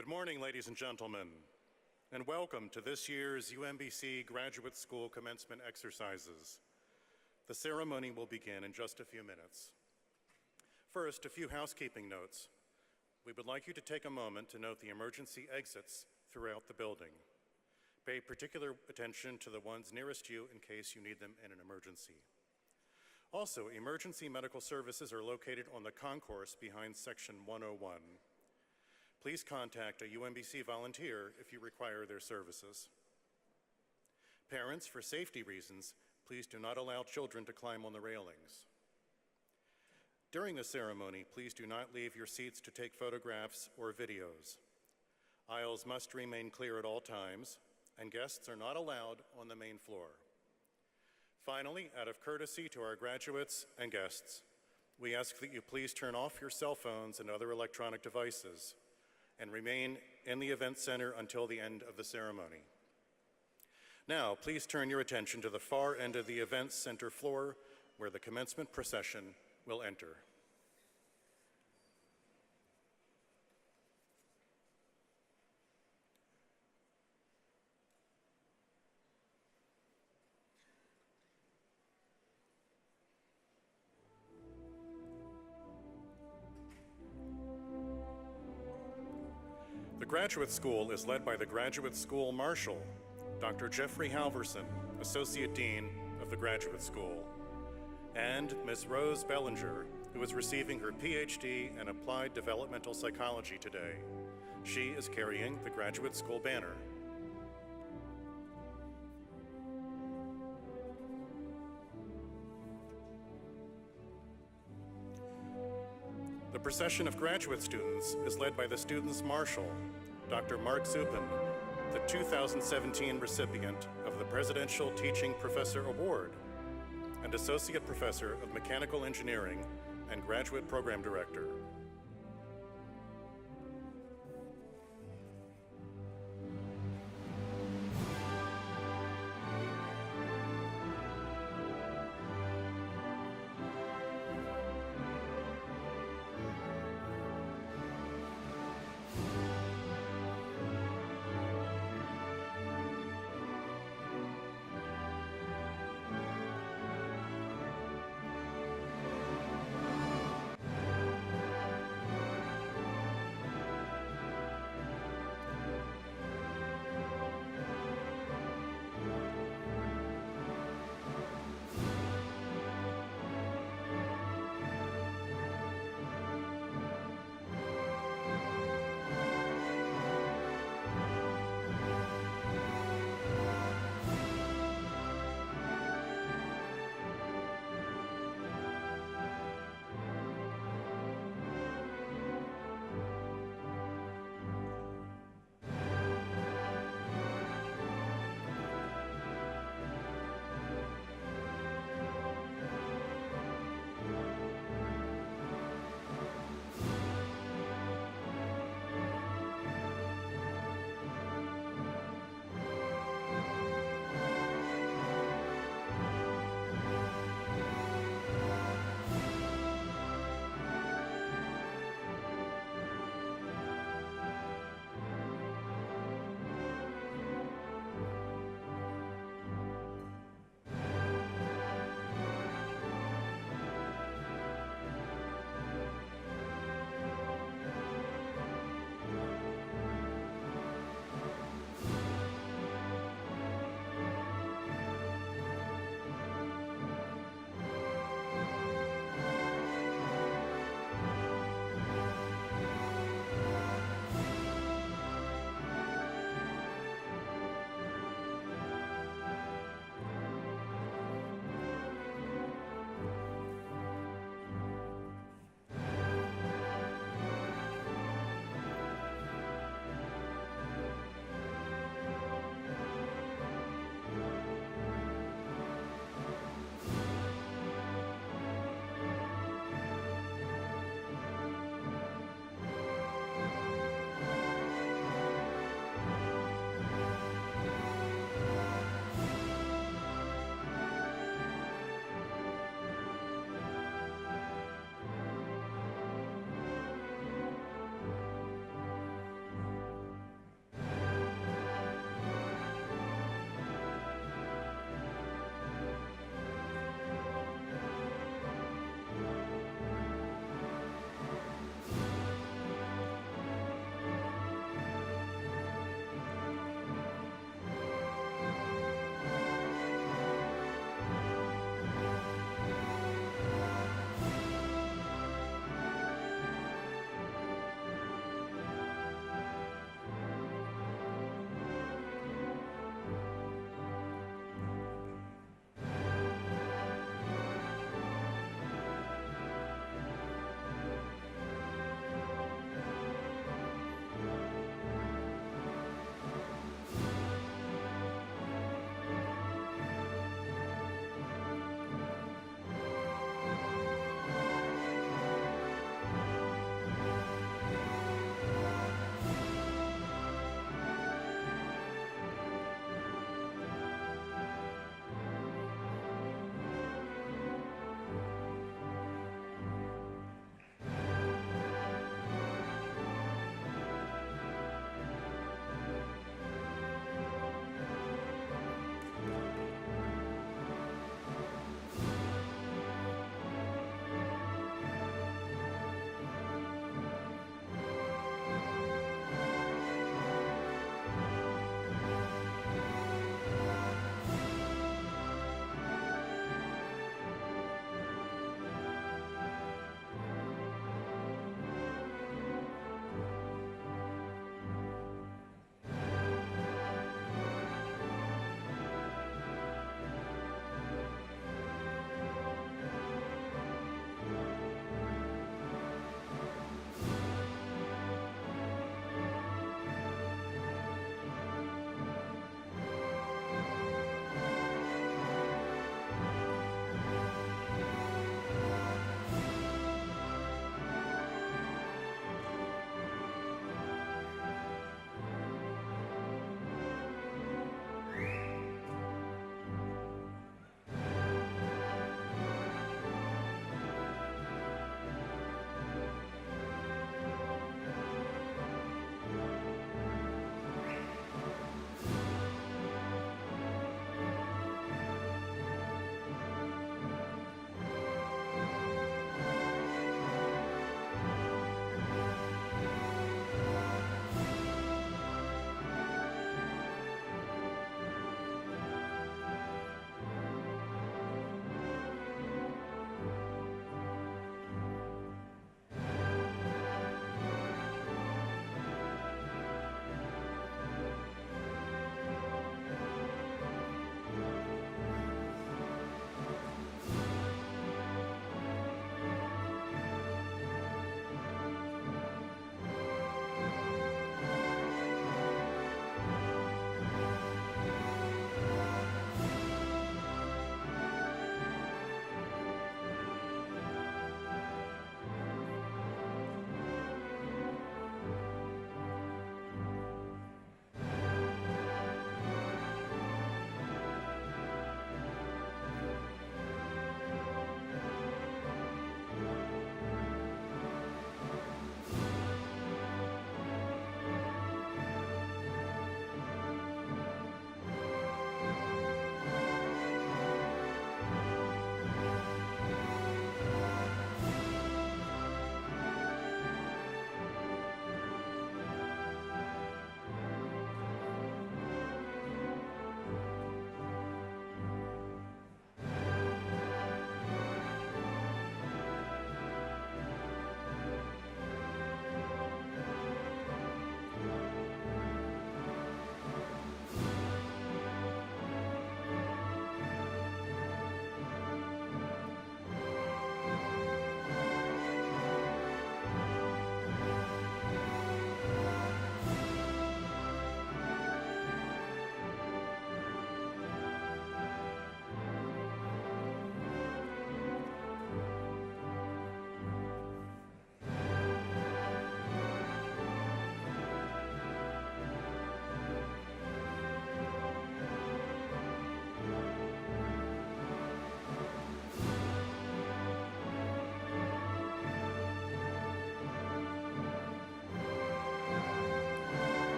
Good morning, ladies and gentlemen, and welcome to this year's UMBC Graduate School Commencement exercises. The ceremony will begin in just a few minutes. First, a few housekeeping notes. We would like you to take a moment to note the emergency exits throughout the building. Pay particular attention to the ones nearest you in case you need them in an emergency. Also, emergency medical services are located on the concourse behind section 101. Please contact a UMBC volunteer if you require their services. Parents, for safety reasons, please do not allow children to climb on the railings. During the ceremony, please do not leave your seats to take photographs or videos. Aisles must remain clear at all times, and guests are not allowed on the main floor. Finally, out of courtesy to our graduates and guests, we ask that you please turn off your cell phones and other electronic devices and remain in the event center until the end of the ceremony. Now, please turn your attention to the far end of the event center floor where the commencement procession will enter. The Graduate School is led by the Graduate School Marshal, Dr. Jeffrey Halverson, Associate Dean of the Graduate School, and Ms. Rose Bellinger, who is receiving her Ph.D. in Applied Developmental Psychology today. She is carrying the Graduate School banner. The procession of graduate students is led by the Students' Marshal, Dr. Mark Zupin, the 2017 recipient of the Presidential Teaching Professor Award and Associate Professor of Mechanical Engineering and Graduate Program Director.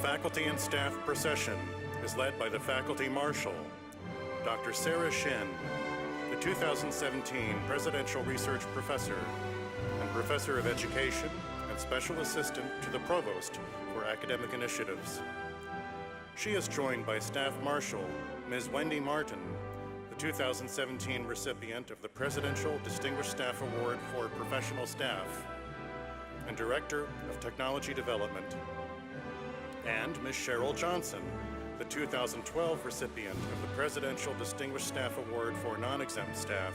faculty and staff procession is led by the Faculty Marshal, Dr. Sarah Shin, the 2017 Presidential Research Professor and Professor of Education and Special Assistant to the Provost for Academic Initiatives. She is joined by Staff Marshal, Ms. Wendy Martin, the 2017 recipient of the Presidential Distinguished Staff Award for Professional Staff, and Director of Technology Development, and Ms. Cheryl Johnson, the 2012 recipient of the Presidential Distinguished Staff Award for Non-Exempt Staff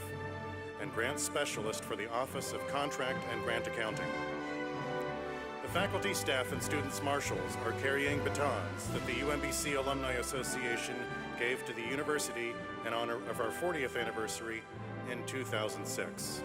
and Grant Specialist for the Office of Contract and Grant Accounting. The faculty, staff, and students marshals are carrying batons that the UMBC Alumni Association gave to the university in honor of our 40th anniversary in 2006.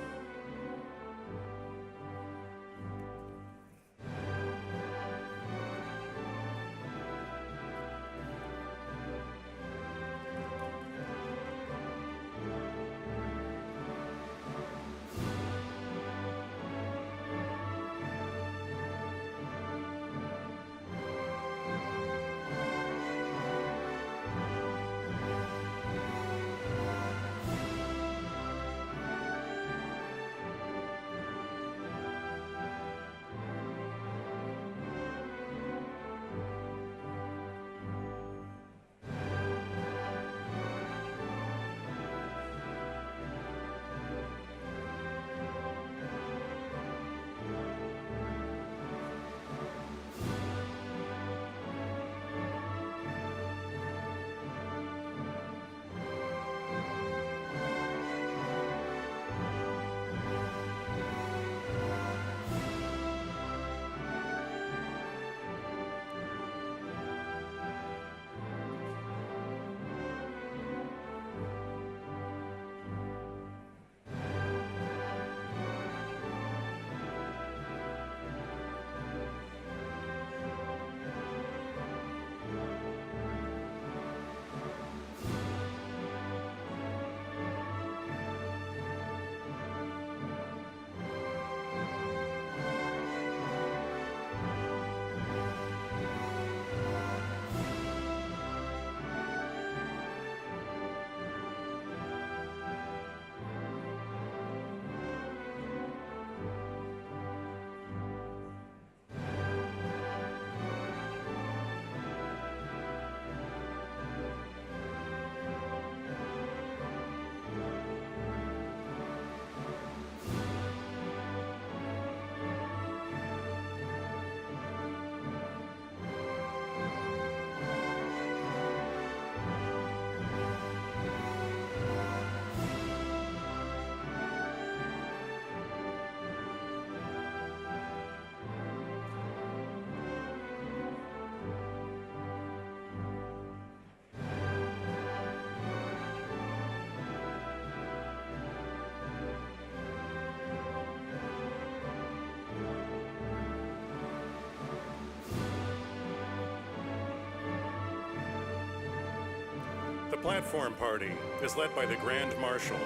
The platform party is led by the Grand Marshal,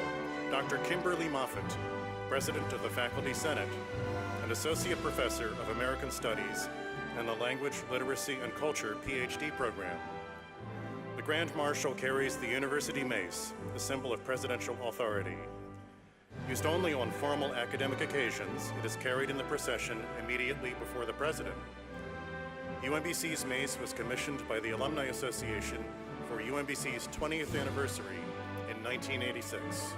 Dr. Kimberly Moffitt, President of the Faculty Senate and Associate Professor of American Studies in the Language, Literacy, and Culture Ph.D. program. The Grand Marshal carries the University Mace, the symbol of presidential authority. Used only on formal academic occasions, it is carried in the procession immediately before the President. UMBC's mace was commissioned by the Alumni Association for UMBC's 20th anniversary in 1986.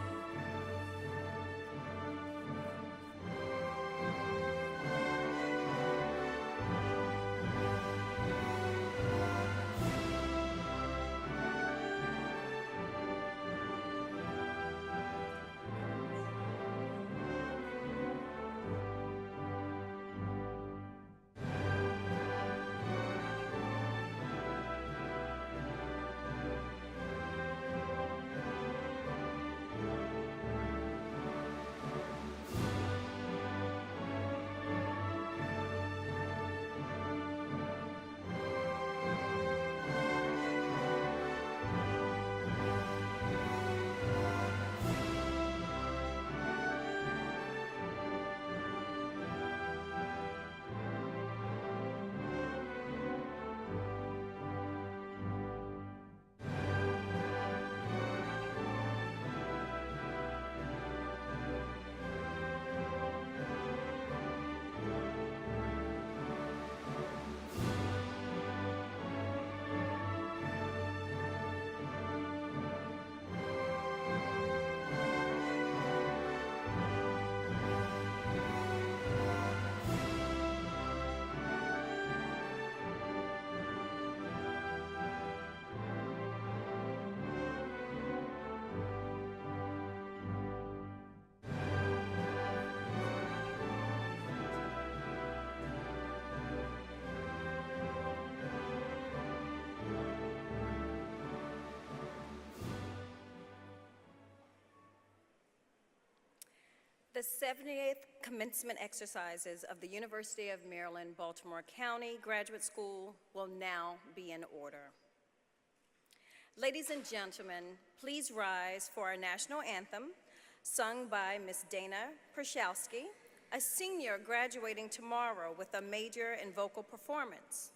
The 78th commencement exercises of the University of Maryland, Baltimore County Graduate School will now be in order. Ladies and gentlemen, please rise for our national anthem, sung by Ms. Dana Prochowski, a senior graduating tomorrow with a major in vocal performance.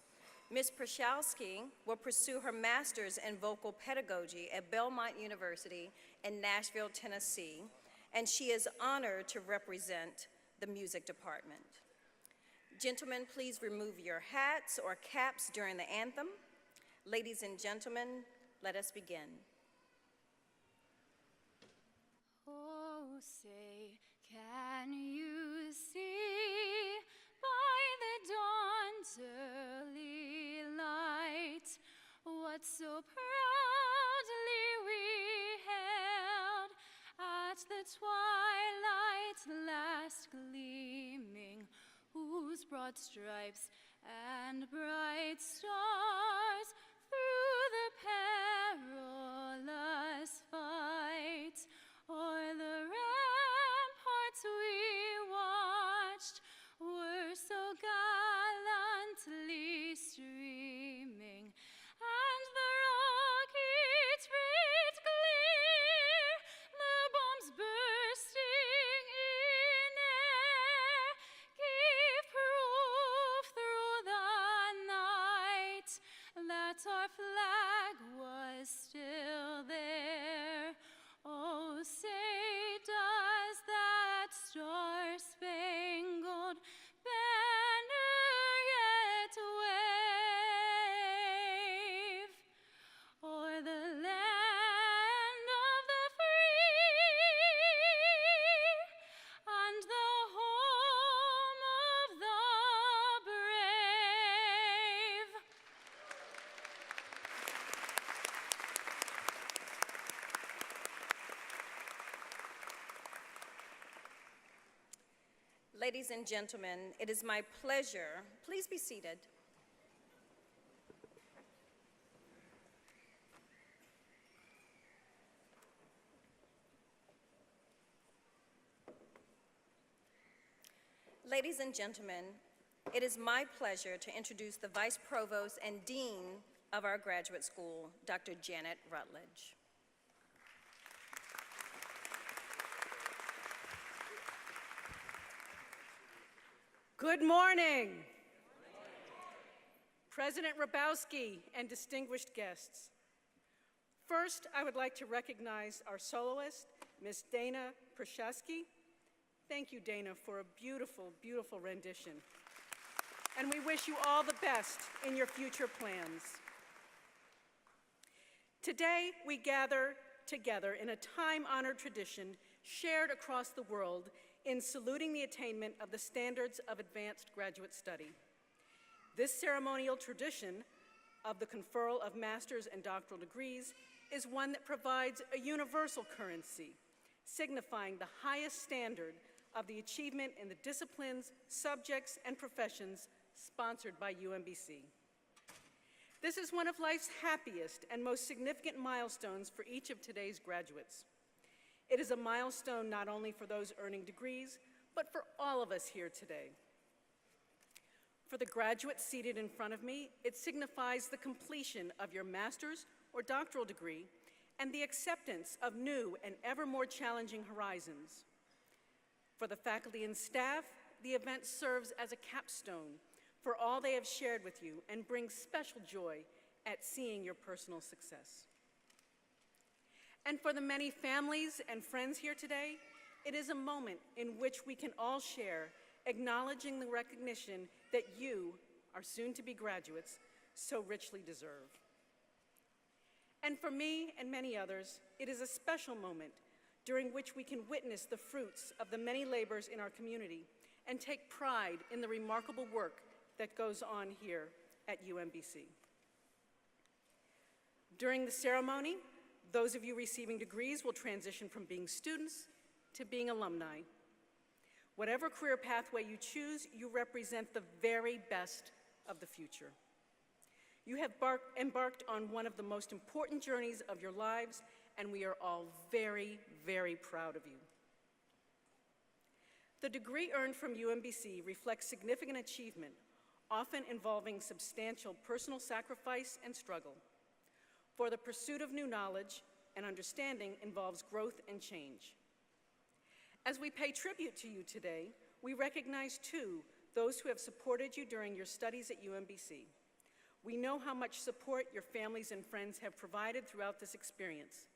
Ms. Prochowski will pursue her master's in vocal pedagogy at Belmont University in Nashville, Tennessee, and she is honored to represent the music department. Gentlemen, please remove your hats or caps during the anthem. Ladies and gentlemen, let us begin. Oh, say, can you see by the dawn's early light what so proudly we held at the twilight's last gleaming, whose broad stripes and bright stars through the perilous fight o'er the ramparts we watched were so gallantly streaming, and the rockets red glare, the bombs bursting in air, gave proof through the night that our flag was still there. Oh, say, does that star-spangled banner yet wave o'er the land of the free and the home of the brave? Ladies and gentlemen, it is my pleasure. Please be seated. Ladies and gentlemen, it is my pleasure to introduce the Vice Provost and Dean of our graduate school, Dr. Janet Rutledge. Good morning. President Hrabowski and distinguished guests. First, I would like to recognize our soloist, Ms. Dana Prochowski. Thank you, Dana, for a beautiful, beautiful rendition. And we wish you all the best in your future plans. Today, we gather together in a time-honored tradition shared across the world in saluting the attainment of the standards of advanced graduate study. This ceremonial tradition of the conferral of master's and doctoral degrees is one that provides a universal currency, signifying the highest standard of the achievement in the disciplines, subjects, and professions sponsored by UMBC. This is one of life's happiest and most significant milestones for each of today's graduates. It is a milestone not only for those earning degrees, but for all of us here today. For the graduates seated in front of me, it signifies the completion of your master's or doctoral degree and the acceptance of new and ever more challenging horizons. For the faculty and staff, the event serves as a capstone for all they have shared with you and brings special joy at seeing your personal success. And for the many families and friends here today, it is a moment in which we can all share, acknowledging the recognition that you, our soon-to-be graduates, so richly deserve. And for me and many others, it is a special moment during which we can witness the fruits of the many labors in our community and take pride in the remarkable work that goes on here at UMBC. During the ceremony, those of you receiving degrees will transition from being students to being alumni. Whatever career pathway you choose, you represent the very best of the future. You have embarked on one of the most important journeys of your lives, and we are all very, very proud of you. The degree earned from UMBC reflects significant achievement, often involving substantial personal sacrifice and struggle. For the pursuit of new knowledge and understanding involves growth and change. As we pay tribute to you today, we recognize, too, those who have supported you during your studies at UMBC. We know how much support your families and friends have provided throughout this experience.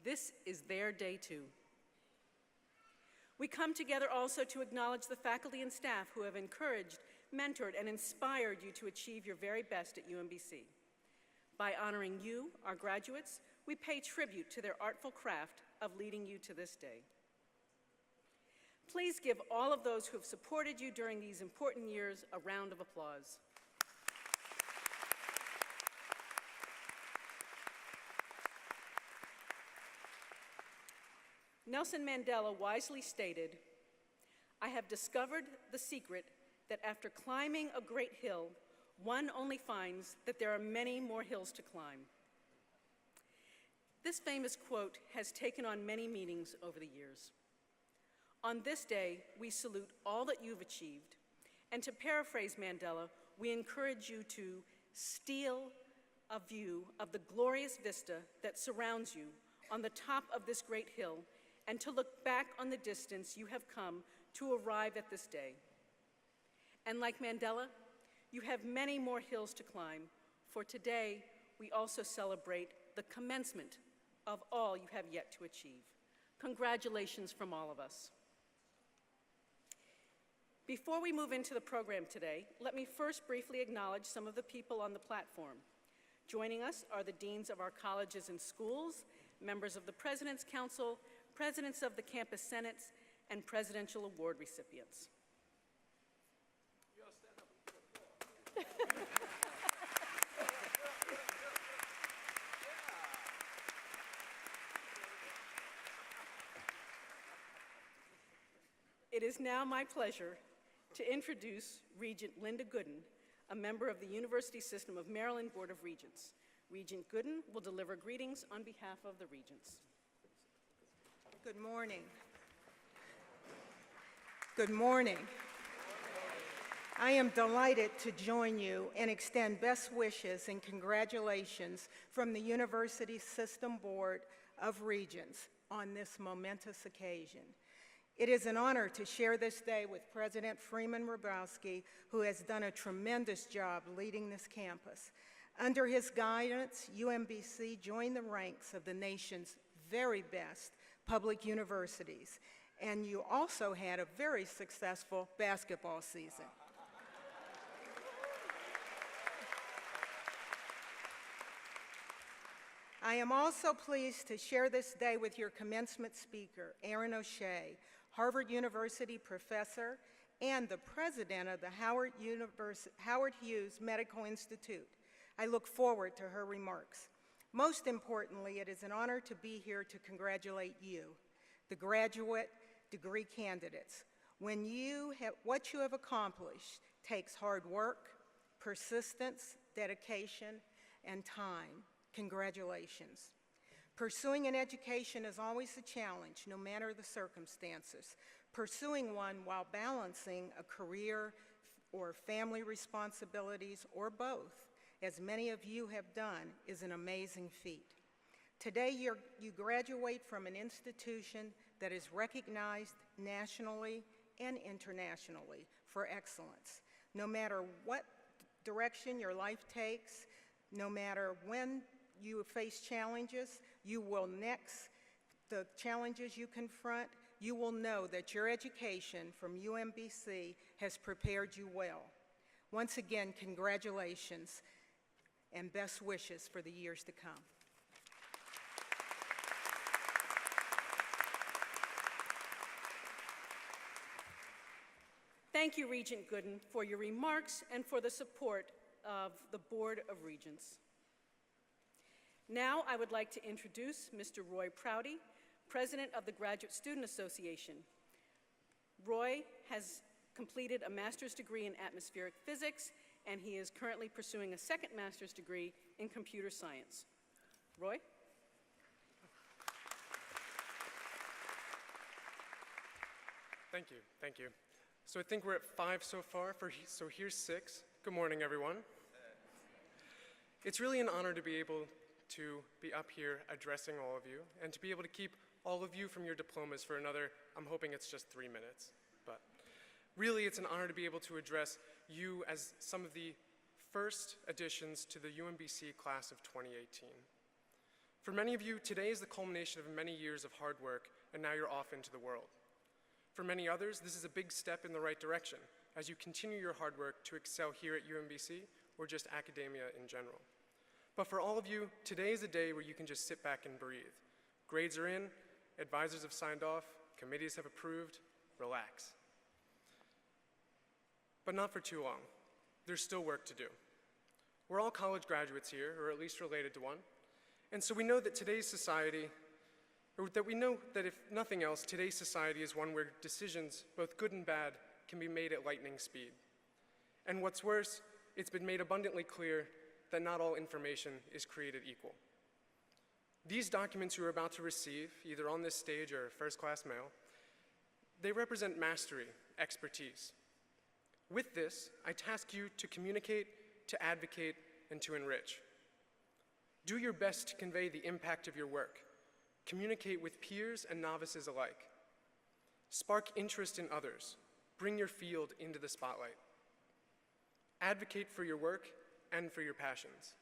This is their day, too. We come together also to acknowledge the faculty and staff who have encouraged, mentored, and inspired you to achieve your very best at UMBC. By honoring you, our graduates, we pay tribute to their artful craft of leading you to this day. Please give all of those who have supported you during these important years a round of applause. Nelson Mandela wisely stated, "I have discovered the secret that after climbing a great hill, one only finds that there are many more hills to climb." This famous quote has taken on many meanings over the years. On this day, we salute all that you've achieved, and to paraphrase Mandela, we encourage you to steal a view of the glorious vista that surrounds you on the top of this great hill, and to look back on the distance you have come to arrive at this day. And like Mandela, you have many more hills to climb, for today we also celebrate the commencement of all you have yet to achieve. Congratulations from all of us. Before we move into the program today, let me first briefly acknowledge some of the people on the platform. Joining us are the deans of our colleges and schools, members of the President's Council, presidents of the campus senates, and presidential award recipients. It is now my pleasure to introduce Regent Linda Gooden, a member of the University System of Maryland Board of Regents. Regent Gooden will deliver greetings on behalf of the Regents. Good morning. Good morning. I am delighted to join you and extend best wishes and congratulations from the University System Board of Regents on this momentous occasion. It is an honor to share this day with President Freeman Hrabowski, who has done a tremendous job leading this campus. Under his guidance, UMBC joined the ranks of the nation's very best public universities, and you also had a very successful basketball season. I am also pleased to share this day with your commencement speaker, Aaron O'Shea, Harvard University professor and the president of the Howard Hughes Medical Institute. I look forward to her remarks. Most importantly, it is an honor to be here to congratulate you, the graduate degree candidates. What you have accomplished takes hard work, persistence, dedication, and time. Congratulations. Pursuing an education is always a challenge, no matter the circumstances. Pursuing one while balancing a career or family responsibilities, or both, as many of you have done, is an amazing feat. Today, you graduate from an institution that is recognized nationally and internationally for excellence. No matter what direction your life takes, no matter when you face challenges, you will next the challenges you confront, you will know that your education from UMBC has prepared you well. Once again, congratulations and best wishes for the years to come. Thank you, Regent Gooden, for your remarks and for the support of the Board of Regents. Now I would like to introduce Mr. Roy Prouty, President of the Graduate Student Association. Roy has completed a master's degree in atmospheric physics, and he is currently pursuing a second master's degree in computer science. Roy? Thank you, thank you. So I think we're at 5 so far, so here's 6. Good morning, everyone. It's really an honor to be able to be up here addressing all of you and to be able to keep all of you from your diplomas for another, I'm hoping it's just 3 minutes. But really, it's an honor to be able to address you as some of the first additions to the UMBC class of 2018. For many of you, today is the culmination of many years of hard work, and now you're off into the world. For many others, this is a big step in the right direction as you continue your hard work to excel here at UMBC or just academia in general. But for all of you, today is a day where you can just sit back and breathe. Grades are in, advisors have signed off, committees have approved, relax. But not for too long. There's still work to do. We're all college graduates here, or at least related to one, and so we know that today's society, or that we know that if nothing else, today's society is one where decisions, both good and bad, can be made at lightning speed. And what's worse, it's been made abundantly clear that not all information is created equal. These documents you are about to receive, either on this stage or first-class mail, they represent mastery, expertise. With this, I task you to communicate, to advocate, and to enrich. Do your best to convey the impact of your work. Communicate with peers and novices alike. Spark interest in others. Bring your field into the spotlight. Advocate for your work and for your passions.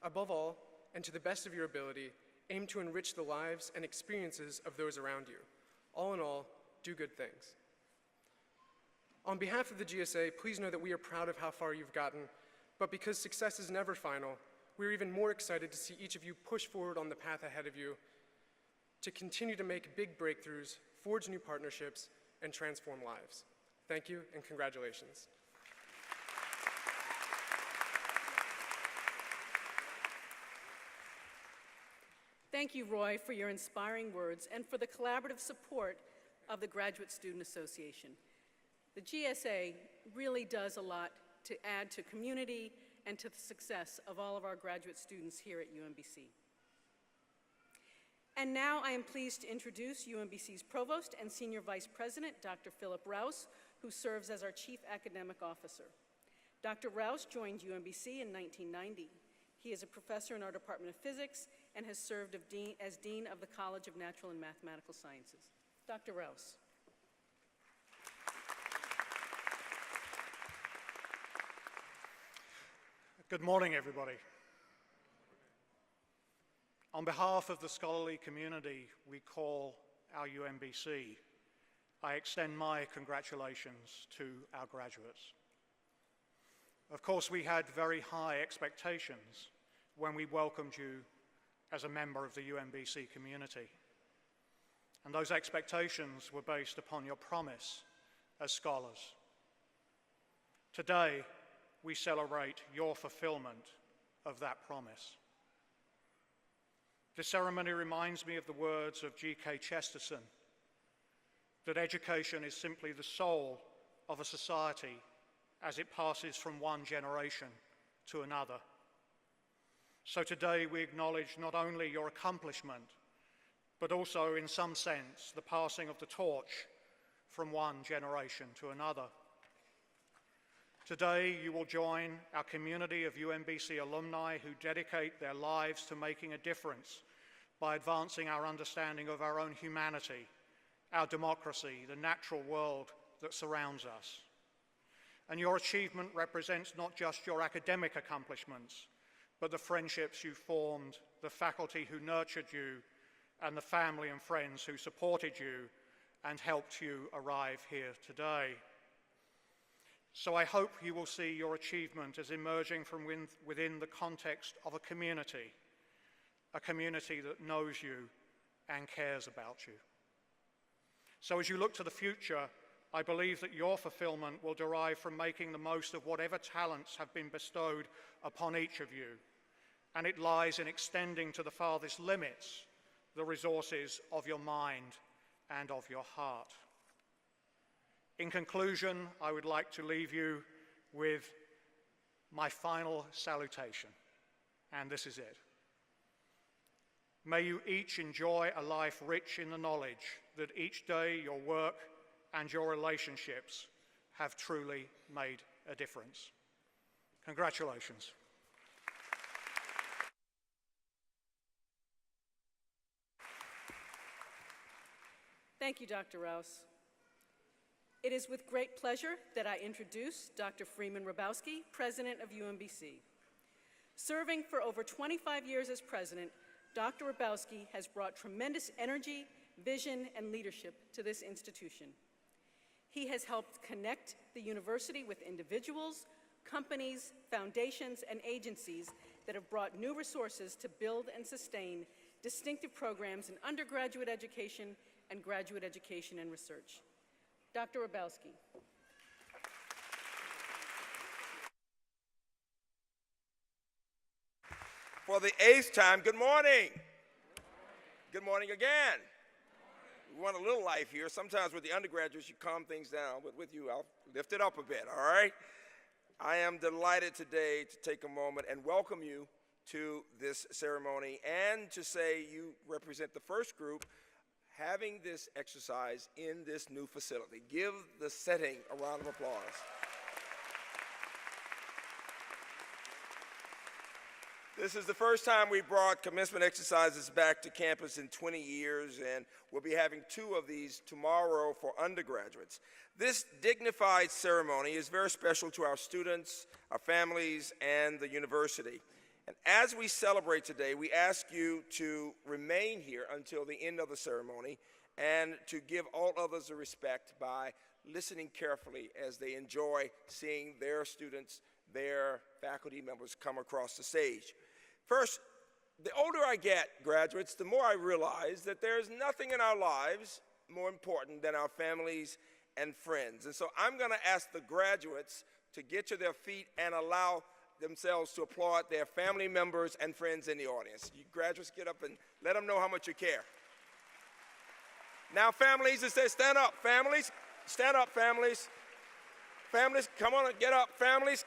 Above all, and to the best of your ability, aim to enrich the lives and experiences of those around you. All in all, do good things. On behalf of the GSA, please know that we are proud of how far you've gotten, but because success is never final, we're even more excited to see each of you push forward on the path ahead of you to continue to make big breakthroughs, forge new partnerships, and transform lives. Thank you, and congratulations. Thank you, Roy, for your inspiring words and for the collaborative support of the Graduate Student Association. The GSA really does a lot to add to community and to the success of all of our graduate students here at UMBC. And now I am pleased to introduce UMBC's Provost and Senior Vice President, Dr. Philip Rouse, who serves as our Chief Academic Officer. Dr. Rouse joined UMBC in 1990. He is a professor in our Department of Physics and has served as Dean of the College of Natural and Mathematical Sciences. Dr. Rouse. Good morning, everybody. On behalf of the scholarly community we call our UMBC, I extend my congratulations to our graduates. Of course, we had very high expectations when we welcomed you as a member of the UMBC community. And those expectations were based upon your promise as scholars. Today, we celebrate your fulfillment of that promise. This ceremony reminds me of the words of G.K. Chesterton, that education is simply the soul of a society as it passes from one generation to another. So today we acknowledge not only your accomplishment, but also in some sense the passing of the torch from one generation to another. Today, you will join our community of UMBC alumni who dedicate their lives to making a difference by advancing our understanding of our own humanity, our democracy, the natural world that surrounds us. And your achievement represents not just your academic accomplishments, but the friendships you formed, the faculty who nurtured you, and the family and friends who supported you and helped you arrive here today. So I hope you will see your achievement as emerging from within the context of a community that knows you and cares about you. So as you look to the future, I believe that your fulfillment will derive from making the most of whatever talents have been bestowed upon each of you, and it lies in extending to the farthest limits the resources of your mind and of your heart. In conclusion, I would like to leave you with my final salutation, and this is it. May you each enjoy a life rich in the knowledge that each day your work and your relationships have truly made a difference. Congratulations. Thank you, Dr. Rouse. It is with great pleasure that I introduce Dr. Freeman Hrabowski, President of UMBC. Serving for over 25 years as president, Dr. Hrabowski has brought tremendous energy, vision, and leadership to this institution. He has helped connect the university with individuals, companies, foundations, and agencies that have brought new resources to build and sustain distinctive programs in undergraduate education and graduate education and research. Dr. Hrabowski. For the 8th time, good morning. Good morning again. We want a little life here. Sometimes with the undergraduates, you calm things down, but with you, I'll lift it up a bit, all right? I am delighted today to take a moment and welcome you to this ceremony and to say you represent the first group having this exercise in this new facility. Give the setting a round of applause. This is the first time we brought commencement exercises back to campus in 20 years, and we'll be having 2 of these tomorrow for undergraduates. This dignified ceremony is very special to our students, our families, and the university. And as we celebrate today, we ask you to remain here until the end of the ceremony and to give all others a respect by listening carefully as they enjoy seeing their students, their faculty members come across the stage. First, the older I get, graduates, the more I realize that there's nothing in our lives more important than our families and friends. And so I'm going to ask the graduates to get to their feet and allow themselves to applaud their family members and friends in the audience. You graduates, get up and let them know how much you care. Now, families, it says stand up. Families, stand up, families. Families, come on, get up, families,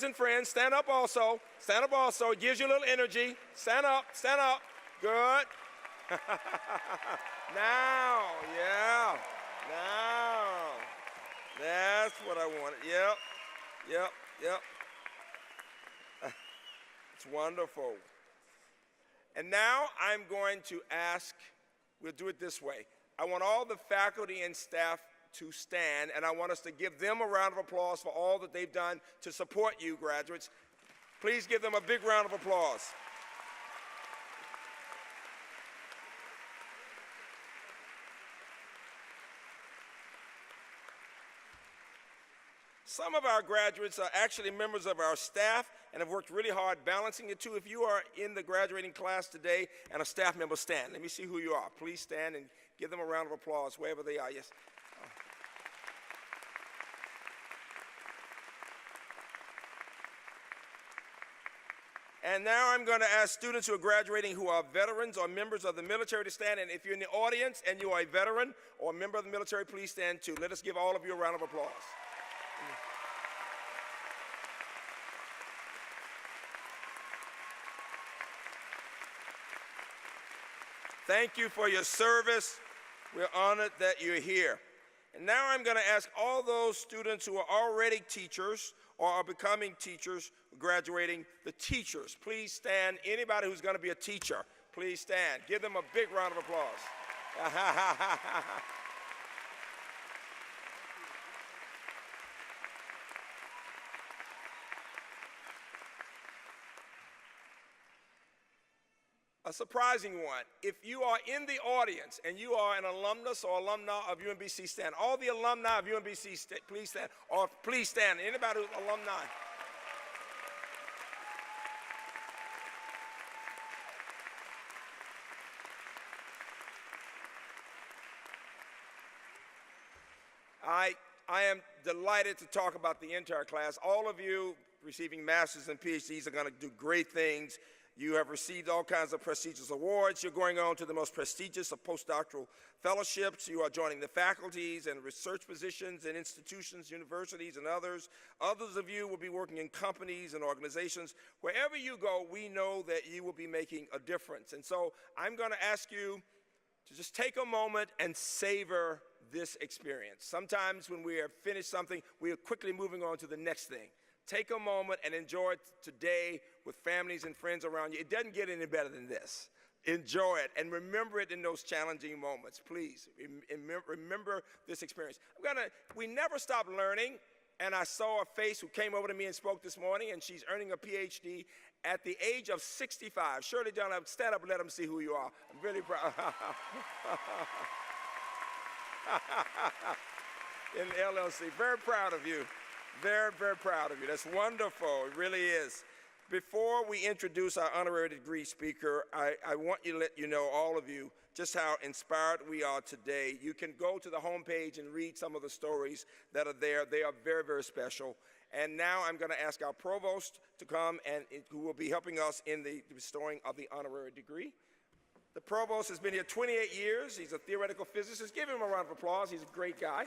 and friends. Stand up also. Stand up also. It gives you a little energy. Stand up, stand up. Good. Now, yeah. Now. That's what I wanted. Yep. It's wonderful. And now I'm going to ask, we'll do it this way. I want all the faculty and staff to stand, and I want us to give them a round of applause for all that they've done to support you, graduates. Please give them a big round of applause. Some of our graduates are actually members of our staff and have worked really hard balancing the two. If you are in the graduating class today and a staff member, stand. Let me see who you are. Please stand and give them a round of applause wherever they are. Yes. And now I'm going to ask students who are graduating who are veterans or members of the military to stand. And if you're in the audience and you are a veteran or a member of the military, please stand too. Let us give all of you a round of applause. Thank you for your service. We're honored that you're here. And now I'm going to ask all those students who are already teachers or are becoming teachers, graduating, the teachers. Please stand. Anybody who's going to be a teacher, please stand. Give them a big round of applause. A surprising one. If you are in the audience and you are an alumnus or alumna of UMBC, stand. All the alumni of UMBC, please stand. Or please stand. Anybody who's alumni. I am delighted to talk about the entire class. All of you receiving masters and PhDs are going to do great things. You have received all kinds of prestigious awards. You're going on to the most prestigious of postdoctoral fellowships. You are joining the faculties and research positions in institutions, universities, and others. Others of you will be working in companies and organizations. Wherever you go, we know that you will be making a difference. And so I'm going to ask you to just take a moment and savor this experience. Sometimes when we have finished something, we are quickly moving on to the next thing. Take a moment and enjoy it today with families and friends around you. It doesn't get any better than this. Enjoy it and remember it in those challenging moments. Please remember this experience. We never stop learning, and I saw a face who came over to me and spoke this morning, and she's earning a Ph.D. at the age of 65. Shirley John, stand up and let them see who you are. I'm really proud. In the LLC, very proud of you. Very, very proud of you. That's wonderful. It really is. Before we introduce our honorary degree speaker, I want you to let you know, all of you, just how inspired we are today. You can go to the homepage and read some of the stories that are there. They are very, very special. And now I'm going to ask our provost to come and who will be helping us in the bestowing of the honorary degree. The provost has been here 28 years. He's a theoretical physicist. Give him a round of applause. He's a great guy.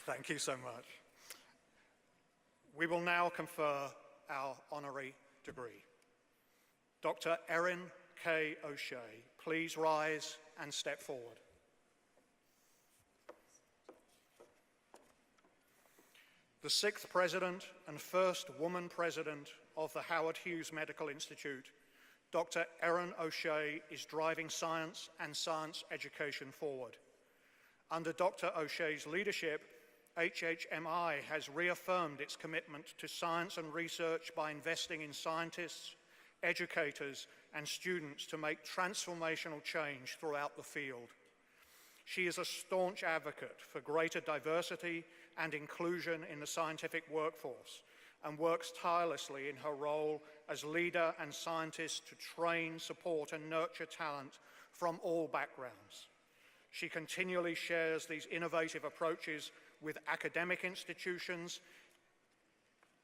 Thank you so much. We will now confer our honorary degree. Dr. Erin K. O'Shea, please rise and step forward. The 6th president and first woman president of the Howard Hughes Medical Institute, Dr. Erin O'Shea is driving science and science education forward. Under Dr. O'Shea's leadership, HHMI has reaffirmed its commitment to science and research by investing in scientists, educators, and students to make transformational change throughout the field. She is a staunch advocate for greater diversity and inclusion in the scientific workforce and works tirelessly in her role as leader and scientist to train, support, and nurture talent from all backgrounds. She continually shares these innovative approaches with academic institutions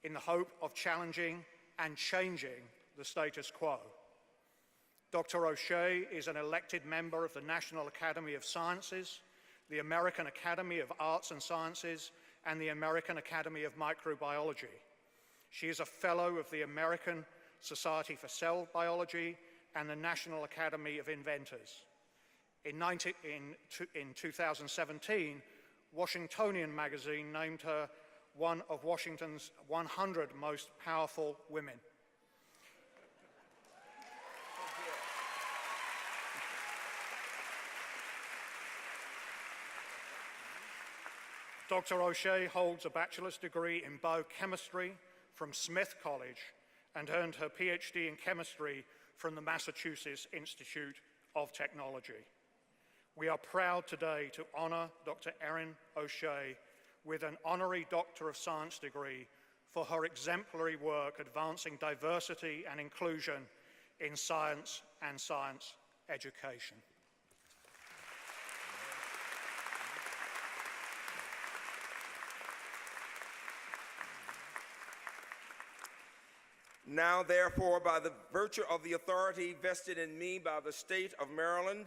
in the hope of challenging and changing the status quo. Dr. O'Shea is an elected member of the National Academy of Sciences, the American Academy of Arts and Sciences, and the American Academy of Microbiology. She is a fellow of the American Society for Cell Biology and the National Academy of Inventors. In 2017, Washingtonian magazine named her one of Washington's 100 most powerful women. Dr. O'Shea holds a bachelor's degree in biochemistry from Smith College and earned her Ph.D. in chemistry from the Massachusetts Institute of Technology. We are proud today to honor Dr. Erin O'Shea with an honorary Doctor of Science degree for her exemplary work advancing diversity and inclusion in science and science education. Now, therefore, by the virtue of the authority vested in me by the state of Maryland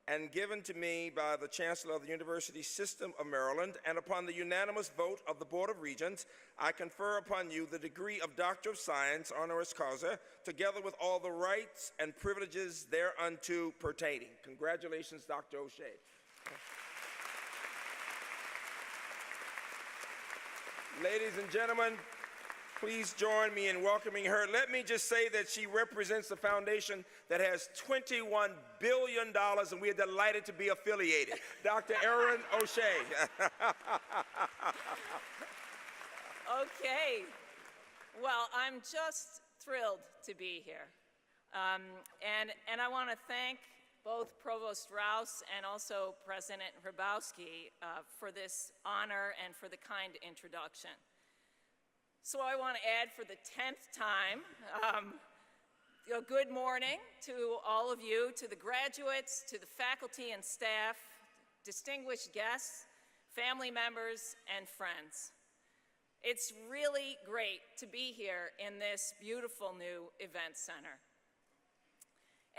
and given to me by the Chancellor of the University System of Maryland, and upon the unanimous vote of the Board of Regents, I confer upon you the degree of Doctor of Science, honoris causa, together with all the rights and privileges thereunto pertaining. Congratulations, Dr. O'Shea. Ladies and gentlemen, please join me in welcoming her. Let me just say that she represents the foundation that has $21 billion, and we are delighted to be affiliated. Dr. Erin O'Shea. Okay. Well, I'm just thrilled to be here. And I want to thank both Provost Rouse and also President Hrabowski for this honor and for the kind introduction. So I want to add for the 10th time, good morning to all of you, to the graduates, to the faculty and staff, distinguished guests, family members, and friends. It's really great to be here in this beautiful new event center.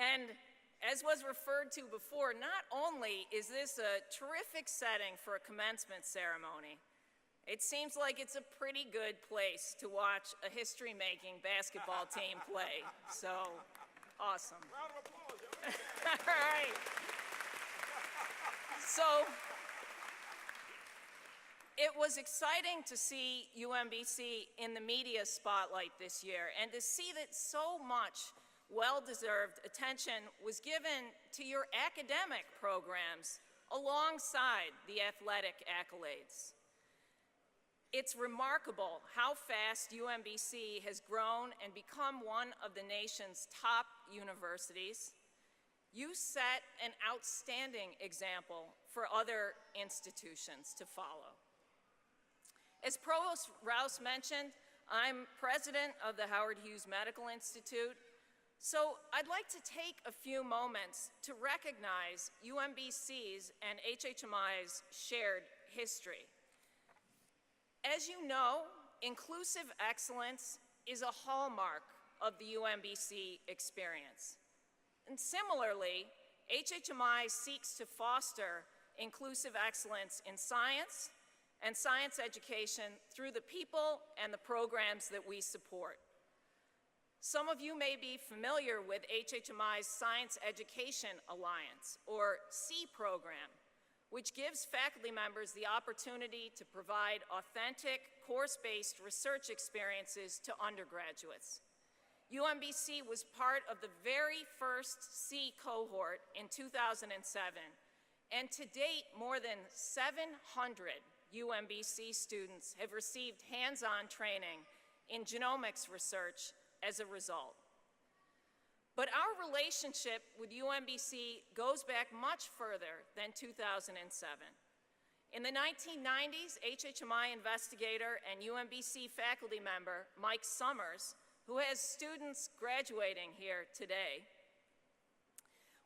And as was referred to before, not only is this a terrific setting for a commencement ceremony, it seems like it's a pretty good place to watch a history-making basketball team play. So Awesome. Round of applause, y'all. All right. So it was exciting to see UMBC in the media spotlight this year and to see that so much well-deserved attention was given to your academic programs alongside the athletic accolades. It's remarkable how fast UMBC has grown and become one of the nation's top universities. You set an outstanding example for other institutions to follow. As Provost Rouse mentioned, I'm president of the Howard Hughes Medical Institute, so I'd like to take a few moments to recognize UMBC's and HHMI's shared history. As you know, inclusive excellence is a hallmark of the UMBC experience. And similarly, HHMI seeks to foster inclusive excellence in science and science education through the people and the programs that we support. Some of you may be familiar with HHMI's Science Education Alliance, or SEA program, which gives faculty members the opportunity to provide authentic, course-based research experiences to undergraduates. UMBC was part of the very first SEA cohort in 2007, and to date, more than 700 UMBC students have received hands-on training in genomics research as a result. But our relationship with UMBC goes back much further than 2007. In the 1990s, HHMI investigator and UMBC faculty member Mike Summers, who has students graduating here today,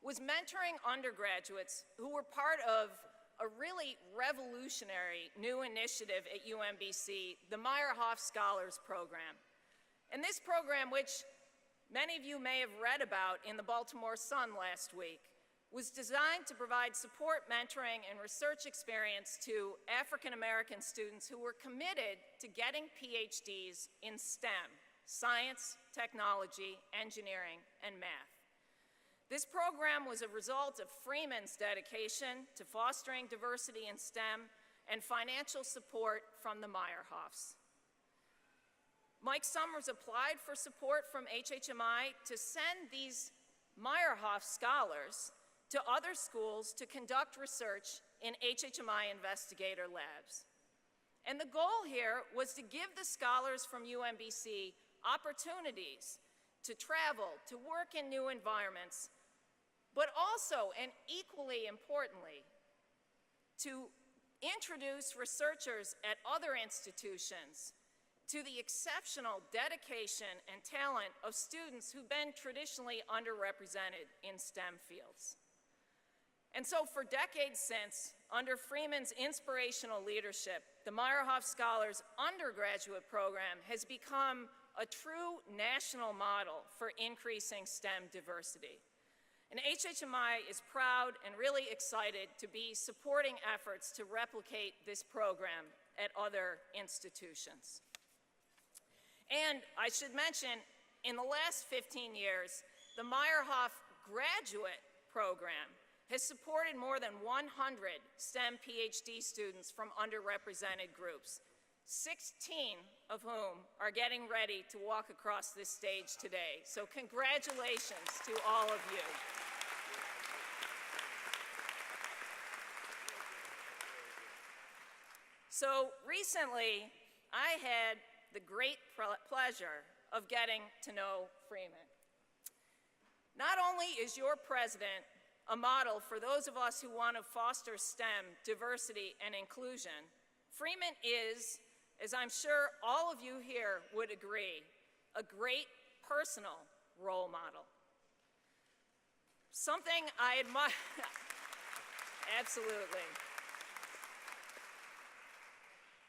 was mentoring undergraduates who were part of a really revolutionary new initiative at UMBC, the Meyerhoff Scholars Program. And this program, which many of you may have read about in the Baltimore Sun last week, was designed to provide support, mentoring, and research experience to African American students who were committed to getting PhDs in STEM, science, technology, engineering, and math. This program was a result of Freeman's dedication to fostering diversity in STEM and financial support from the Meyerhoffs. Mike Summers applied for support from HHMI to send these Meyerhoff scholars to other schools to conduct research in HHMI investigator labs. And the goal here was to give the scholars from UMBC opportunities to travel, to work in new environments, but also, and equally importantly, to introduce researchers at other institutions to the exceptional dedication and talent of students who've been traditionally underrepresented in STEM fields. And so for decades since, under Freeman's inspirational leadership, the Meyerhoff Scholars undergraduate program has become a true national model for increasing STEM diversity. And HHMI is proud and really excited to be supporting efforts to replicate this program at other institutions. And I should mention, in the last 15 years, the Meyerhoff graduate program has supported more than 100 STEM PhD students from underrepresented groups, 16 of whom are getting ready to walk across this stage today. So congratulations to all of you. So recently, I had the great pleasure of getting to know Freeman. Not only is your president a model for those of us who want to foster STEM, diversity, and inclusion, Freeman is, as I'm sure all of you here would agree, a great personal role model. Something I admire, absolutely.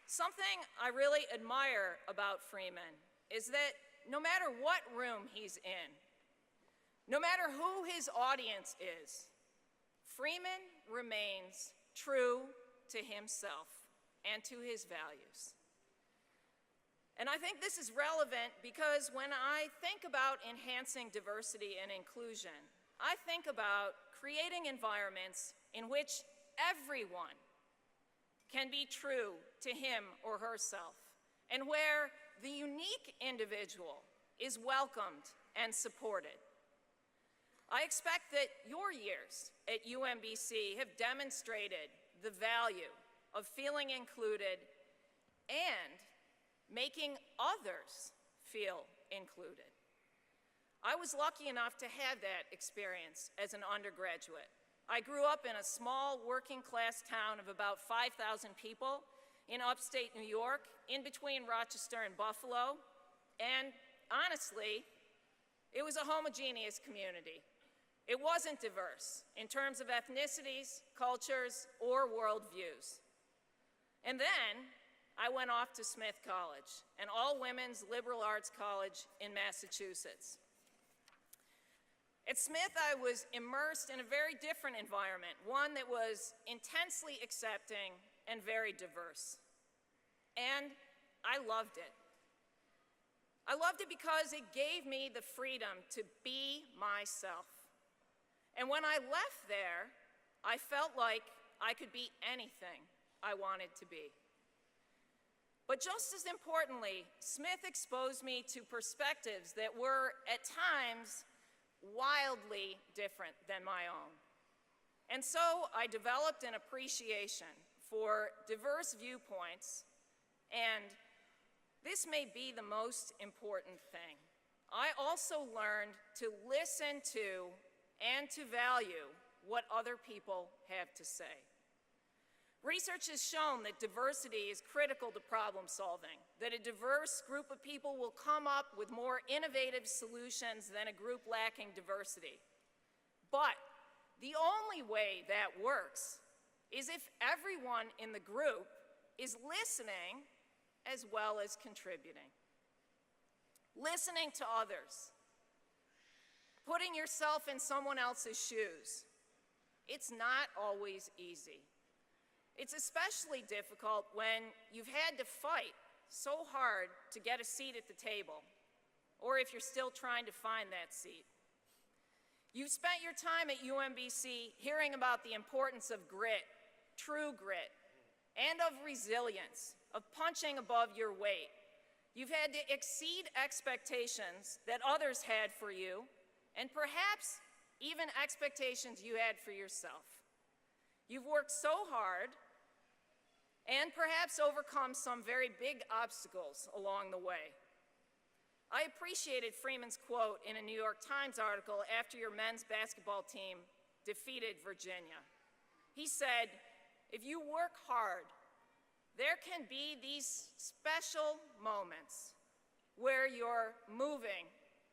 Something I really admire about Freeman is that no matter what room he's in, no matter who his audience is, Freeman remains true to himself and to his values. And I think this is relevant because when I think about enhancing diversity and inclusion, I think about creating environments in which everyone can be true to him or herself, and where the unique individual is welcomed and supported. I expect that your years at UMBC have demonstrated the value of feeling included and making others feel included. I was lucky enough to have that experience as an undergraduate. I grew up in a small working-class town of about 5,000 people in upstate New York, in between Rochester and Buffalo, and honestly, it was a homogeneous community. It wasn't diverse in terms of ethnicities, cultures, or worldviews. And then I went off to Smith College, an all-women's liberal arts college in Massachusetts. At Smith, I was immersed in a very different environment, one that was intensely accepting and very diverse. And I loved it. I loved it because it gave me the freedom to be myself. And when I left there, I felt like I could be anything I wanted to be. But just as importantly, Smith exposed me to perspectives that were, at times, wildly different than my own. And so I developed an appreciation for diverse viewpoints, and this may be the most important thing. I also learned to listen to and to value what other people have to say. Research has shown that diversity is critical to problem solving, that a diverse group of people will come up with more innovative solutions than a group lacking diversity. But the only way that works is if everyone in the group is listening as well as contributing. Listening to others, putting yourself in someone else's shoes. It's not always easy. It's especially difficult when you've had to fight so hard to get a seat at the table, or if you're still trying to find that seat. You've spent your time at UMBC hearing about the importance of grit, true grit, and of resilience, of punching above your weight. You've had to exceed expectations that others had for you, and perhaps even expectations you had for yourself. You've worked so hard and perhaps overcome some very big obstacles along the way. I appreciated Freeman's quote in a New York Times article after your men's basketball team defeated Virginia. He said, "If you work hard, there can be these special moments where you're moving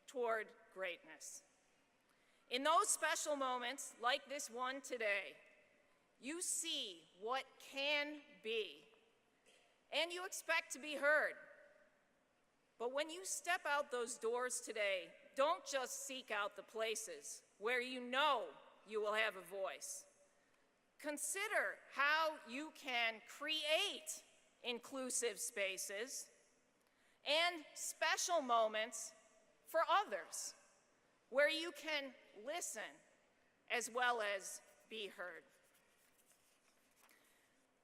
toward greatness. In those special moments, like this one today, you see what can be, and you expect to be heard. But when you step out those doors today, don't just seek out the places where you know you will have a voice. Consider how you can create inclusive spaces and special moments for others, where you can listen as well as be heard."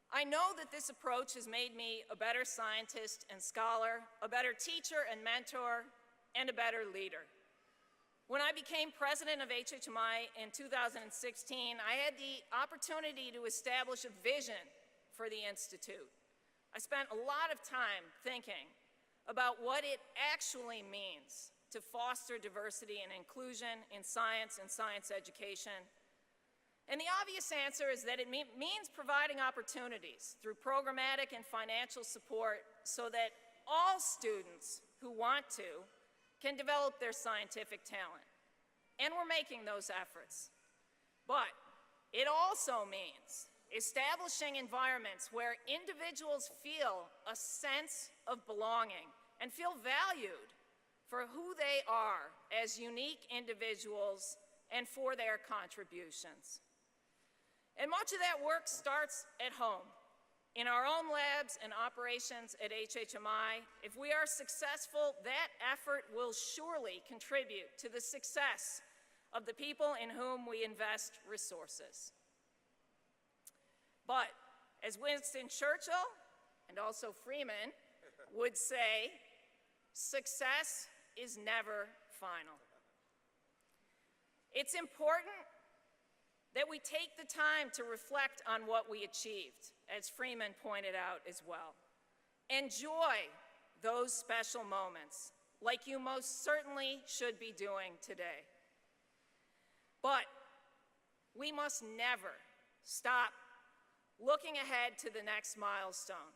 I know that this approach has made me a better scientist and scholar, a better teacher and mentor, and a better leader. When I became president of HHMI in 2016, I had the opportunity to establish a vision for the Institute. I spent a lot of time thinking about what it actually means to foster diversity and inclusion in science and science education. And the obvious answer is that it means providing opportunities through programmatic and financial support so that all students who want to can develop their scientific talent. And we're making those efforts. But it also means establishing environments where individuals feel a sense of belonging and feel valued for who they are as unique individuals and for their contributions. And much of that work starts at home, in our own labs and operations at HHMI, if we are successful, that effort will surely contribute to the success of the people in whom we invest resources. But as Winston Churchill and also Freeman would say, success is never final. It's important that we take the time to reflect on what we achieved, as Freeman pointed out as well. Enjoy those special moments, like you most certainly should be doing today. But we must never stop looking ahead to the next milestone.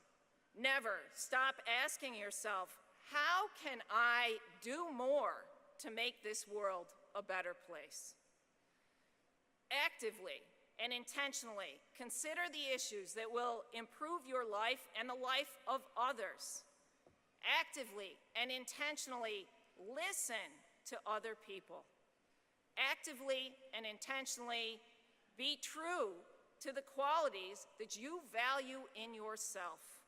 Never stop asking yourself, how can I do more to make this world a better place? Actively and intentionally consider the issues that will improve your life and the life of others. Actively and intentionally listen to other people. Actively and intentionally be true to the qualities that you value in yourself.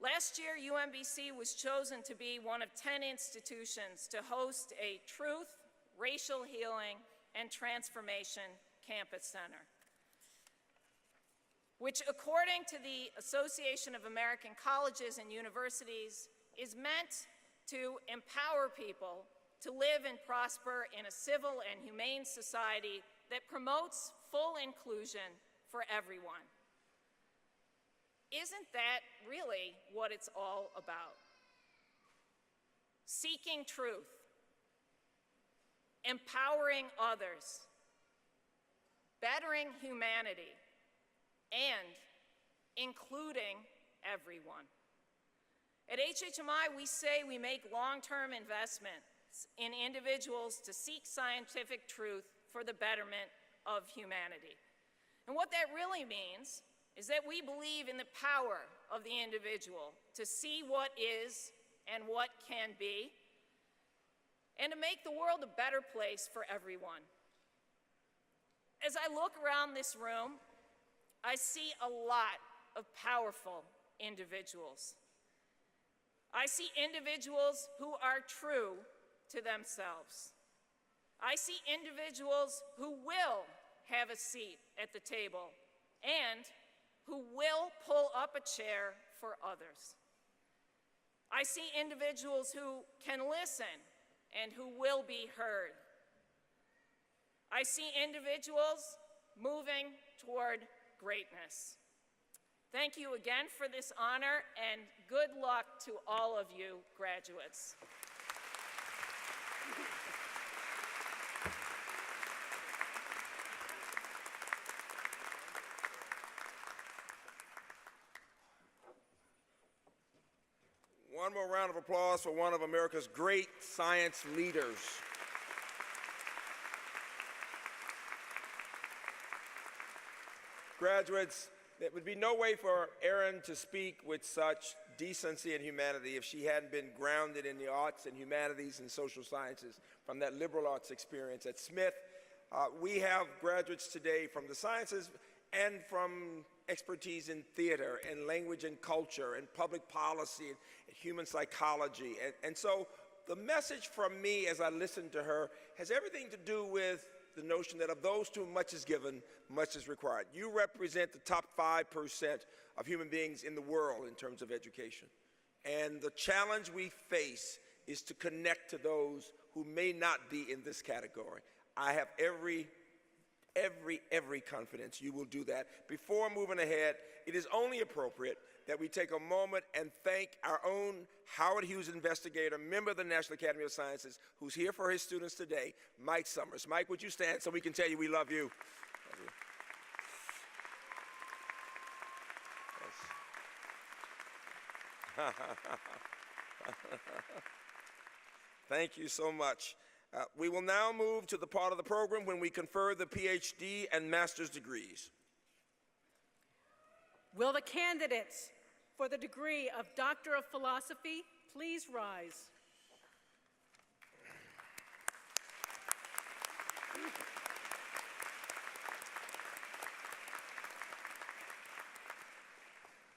Last year, UMBC was chosen to be one of 10 institutions to host a Truth, Racial Healing, and Transformation Campus Center, which, according to the Association of American Colleges and Universities, is meant to empower people to live and prosper in a civil and humane society that promotes full inclusion for everyone. Isn't that really what it's all about? Seeking truth, empowering others, bettering humanity, and including everyone. At HHMI, we say we make long-term investments in individuals to seek scientific truth for the betterment of humanity. And what that really means is that we believe in the power of the individual to see what is and what can be, and to make the world a better place for everyone. As I look around this room, I see a lot of powerful individuals. I see individuals who are true to themselves. I see individuals who will have a seat at the table and who will pull up a chair for others. I see individuals who can listen and who will be heard. I see individuals moving toward greatness. Thank you again for this honor, and good luck to all of you graduates. One more round of applause for one of America's great science leaders. Graduates, there would be no way for Erin to speak with such decency and humanity if she hadn't been grounded in the arts and humanities and social sciences from that liberal arts experience at Smith. We have graduates today from the sciences and from expertise in theater and language and culture and public policy and human psychology. And so the message from me as I listen to her has everything to do with the notion that of those to whom much is given, much is required. You represent the top 5% of human beings in the world in terms of education. And the challenge we face is to connect to those who may not be in this category. I have every confidence you will do that. Before moving ahead, it is only appropriate that we take a moment and thank our own Howard Hughes investigator, member of the National Academy of Sciences, who's here for his students today, Mike Summers. Mike, would you stand so we can tell you we love you? Yes. Thank you so much. We will now move to the part of the program when we confer the Ph.D. and master's degrees. Will the candidates for the degree of Doctor of Philosophy please rise?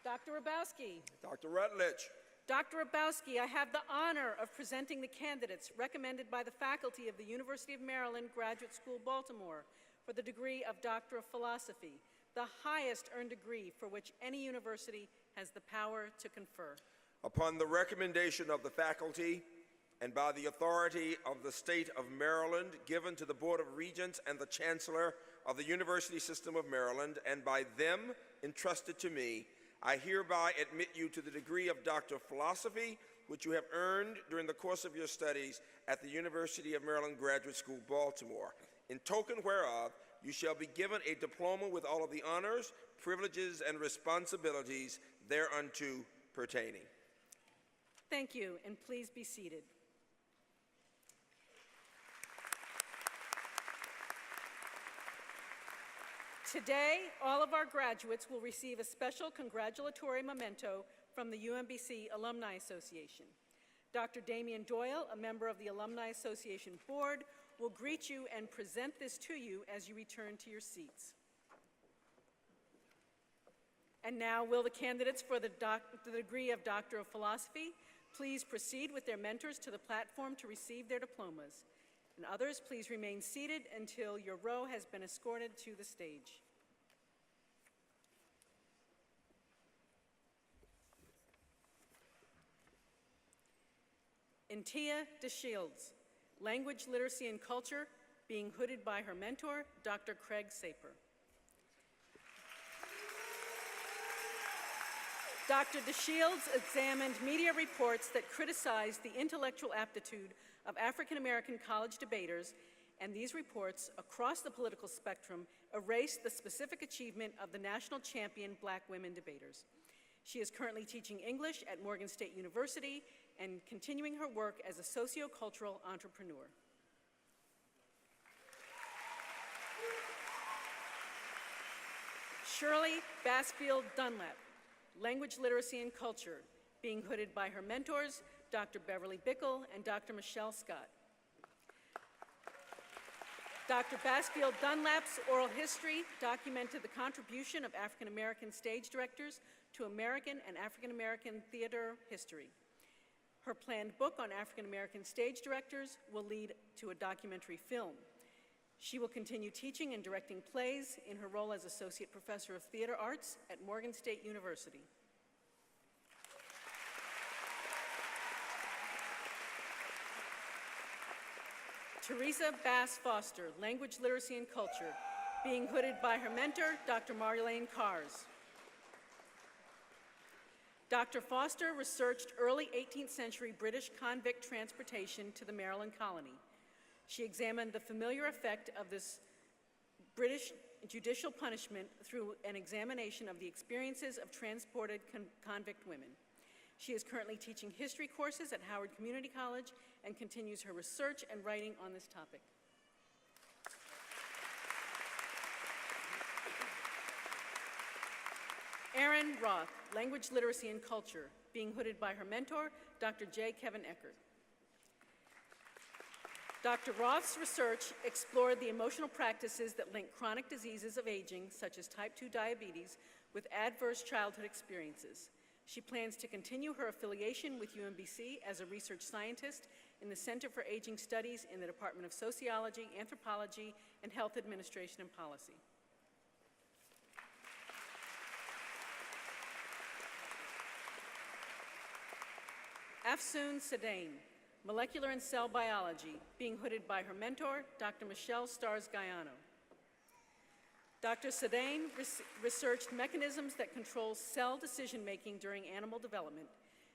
Dr. Rabowski. Dr. Rutledge. Dr. Rabowski, I have the honor of presenting the candidates recommended by the faculty of the University of Maryland Graduate School, Baltimore, for the degree of Doctor of Philosophy, the highest earned degree for which any university has the power to confer. Upon the recommendation of the faculty and by the authority of the state of Maryland given to the Board of Regents and the Chancellor of the University System of Maryland, and by them entrusted to me, I hereby admit you to the degree of Doctor of Philosophy, which you have earned during the course of your studies at the University of Maryland Graduate School, Baltimore. In token whereof, you shall be given a diploma with all of the honors, privileges, and responsibilities thereunto pertaining. Thank you, and please be seated. Today, all of our graduates will receive a special congratulatory memento from the UMBC Alumni Association. Dr. Damian Doyle, a member of the Alumni Association Board, will greet you and present this to you as you return to your seats. And now, will the candidates for the degree of Doctor of Philosophy please proceed with their mentors to the platform to receive their diplomas. And others, please remain seated until your row has been escorted to the stage. Intia DeShields, Language, Literacy, and Culture, being hooded by her mentor, Dr. Craig Saper. Dr. DeShields examined media reports that criticized the intellectual aptitude of African-American college debaters, and these reports, across the political spectrum, erased the specific achievement of the national champion Black women debaters. She is currently teaching English at Morgan State University and continuing her work as a sociocultural entrepreneur. Shirley Bassfield Dunlap, Language, Literacy, and Culture, being hooded by her mentors, Dr. Beverly Bickle and Dr. Michelle Scott. Dr. Bassfield Dunlap's oral history documented the contribution of African American stage directors to American and African American theater history. Her planned book on African American stage directors will lead to a documentary film. She will continue teaching and directing plays in her role as Associate Professor of Theater Arts at Morgan State University. Teresa Bass Foster, Language, Literacy, and Culture, being hooded by her mentor, Dr. Marjolaine Kars. Dr. Foster researched early 18th century British convict transportation to the Maryland colony. She examined the familiar effect of this British judicial punishment through an examination of the experiences of transported convict women. She is currently teaching history courses at Howard Community College and continues her research and writing on this topic. Erin Roth, Language, Literacy, and Culture, being hooded by her mentor, Dr. J. Kevin Eckert. Dr. Roth's research explored the emotional practices that link chronic diseases of aging, such as type 2 diabetes, with adverse childhood experiences. She plans to continue her affiliation with UMBC as a research scientist in the Center for Aging Studies in the Department of Sociology, Anthropology, and Health Administration and Policy. Afsoon Sedain, Molecular and Cell Biology, being hooded by her mentor, Dr. Michelle Stars-Gaiano. Dr. Sedain researched mechanisms that control cell decision-making during animal development.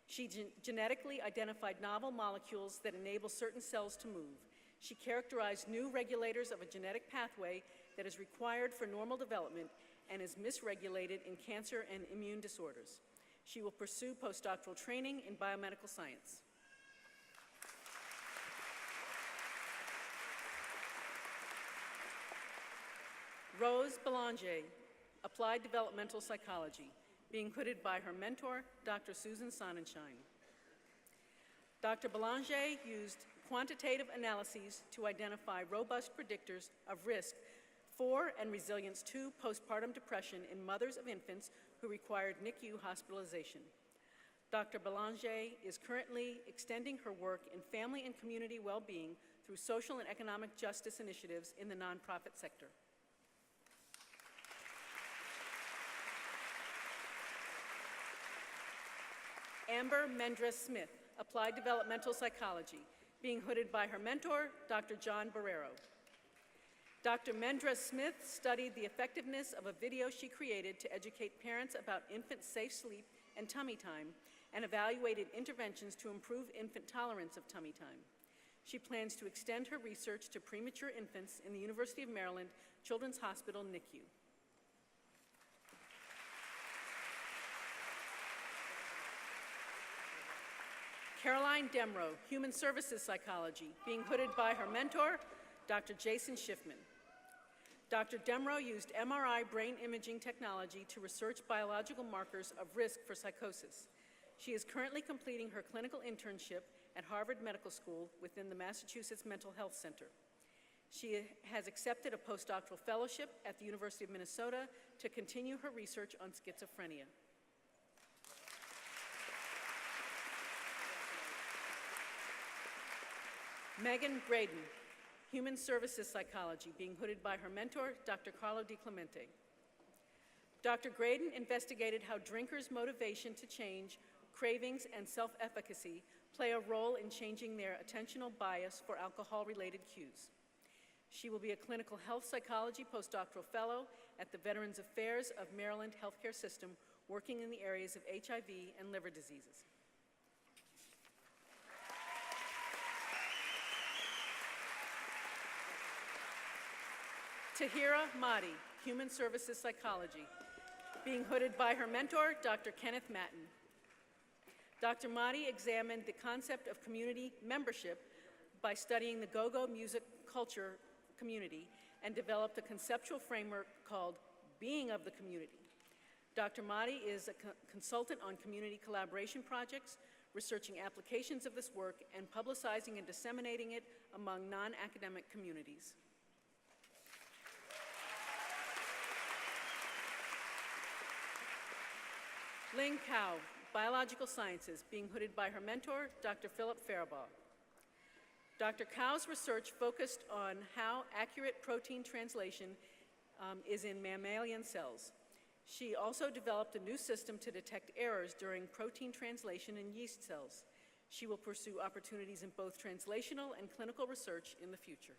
She genetically identified novel molecules that enable certain cells to move. She characterized new regulators of a genetic pathway that is required for normal development and is misregulated in cancer and immune disorders. She will pursue postdoctoral training in biomedical science. Rose Belanger, Applied Developmental Psychology, being hooded by her mentor, Dr. Susan Sonnenschein. Dr. Belanger used quantitative analyses to identify robust predictors of risk for and resilience to postpartum depression in mothers of infants who required NICU hospitalization. Dr. Belanger is currently extending her work in family and community well-being through social and economic justice initiatives in the nonprofit sector. Amber Mendra Smith, Applied Developmental Psychology, being hooded by her mentor, Dr. John Barrero. Dr. Mendra Smith studied the effectiveness of a video she created to educate parents about infant safe sleep and tummy time, and evaluated interventions to improve infant tolerance of tummy time. She plans to extend her research to premature infants in the University of Maryland Children's Hospital NICU. Caroline Demrow, Human Services Psychology, being hooded by her mentor, Dr. Jason Schiffman. Dr. Demrow used MRI brain imaging technology to research biological markers of risk for psychosis. She is currently completing her clinical internship at Harvard Medical School within the Massachusetts Mental Health Center. She has accepted a postdoctoral fellowship at the University of Minnesota to continue her research on schizophrenia. Megan Braden, Human Services Psychology, being hooded by her mentor, Dr. Carlo Di Clemente. Dr. Braden investigated how drinkers' motivation to change, cravings, and self-efficacy play a role in changing their attentional bias for alcohol-related cues. She will be a clinical health psychology postdoctoral fellow at the Veterans Affairs of Maryland Healthcare System, working in the areas of HIV and liver diseases. Tahira Mahdi, Human Services Psychology, being hooded by her mentor, Dr. Kenneth Matten. Dr. Mahdi examined the concept of community membership by studying the go-go music culture community and developed a conceptual framework called Being of the Community. Dr. Mahdi is a consultant on community collaboration projects, researching applications of this work, and publicizing and disseminating it among non-academic communities. Ling Cao, Biological Sciences, being hooded by her mentor, Dr. Philip Faribaugh. Dr. Cao's research focused on how accurate protein translation is in mammalian cells. She also developed a new system to detect errors during protein translation in yeast cells. She will pursue opportunities in both translational and clinical research in the future.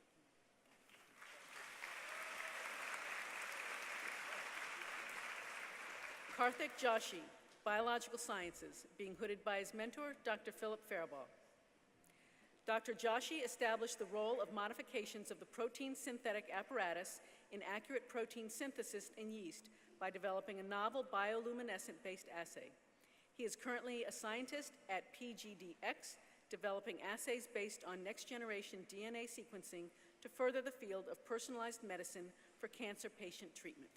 Karthik Joshi, Biological Sciences, being hooded by his mentor, Dr. Philip Faribaugh. Dr. Joshi established the role of modifications of the protein synthetic apparatus in accurate protein synthesis in yeast by developing a novel bioluminescent-based assay. He is currently a scientist at PGDX, developing assays based on next-generation DNA sequencing to further the field of personalized medicine for cancer patient treatment.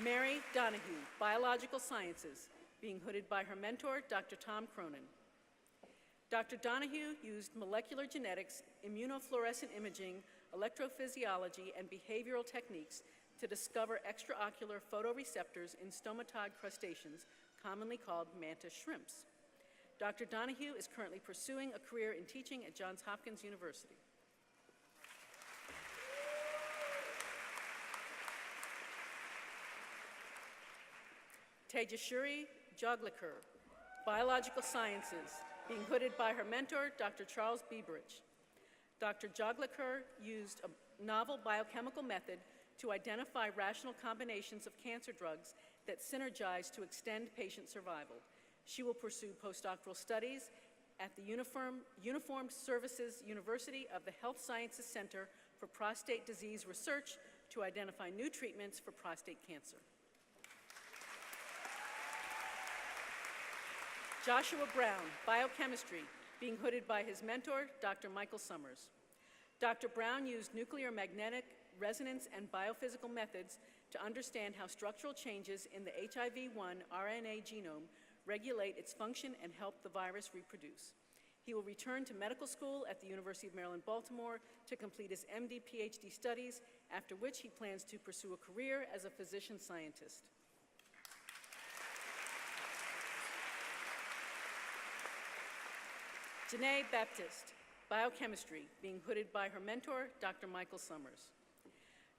Mary Donahue, Biological Sciences, being hooded by her mentor, Dr. Tom Cronin. Dr. Donahue used molecular genetics, immunofluorescent imaging, electrophysiology, and behavioral techniques to discover extraocular photoreceptors in stomatod crustaceans, commonly called mantis shrimps. Dr. Donahue is currently pursuing a career in teaching at Johns Hopkins University. Tejashuri Joglikar, Biological Sciences, being hooded by her mentor, Dr. Charles Bieberich. Dr. Joglikar used a novel biochemical method to identify rational combinations of cancer drugs that synergize to extend patient survival. She will pursue postdoctoral studies at the Uniformed Services University of the Health Sciences Center for Prostate Disease Research to identify new treatments for prostate cancer. Joshua Brown, Biochemistry, being hooded by his mentor, Dr. Michael Summers. Dr. Brown used nuclear magnetic resonance and biophysical methods to understand how structural changes in the HIV-1 RNA genome regulate its function and help the virus reproduce. He will return to medical school at the University of Maryland, Baltimore to complete his MD, Ph.D. studies, after which he plans to pursue a career as a physician scientist. Janae Baptiste, biochemistry, being hooded by her mentor, Dr. Michael Summers.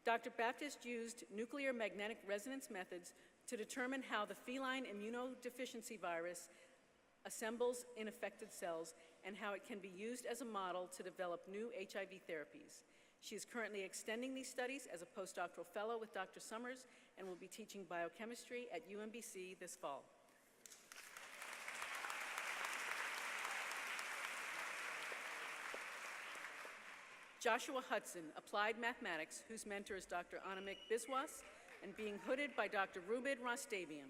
Dr. Baptiste used nuclear magnetic resonance methods to determine how the feline immunodeficiency virus assembles in affected cells and how it can be used as a model to develop new HIV therapies. She is currently extending these studies as a postdoctoral fellow with Dr. Summers and will be teaching biochemistry at UMBC this fall. Joshua Hudson, applied mathematics, whose mentor is Dr. Anamik Biswas, and being hooded by Dr. Rubid Rostavian.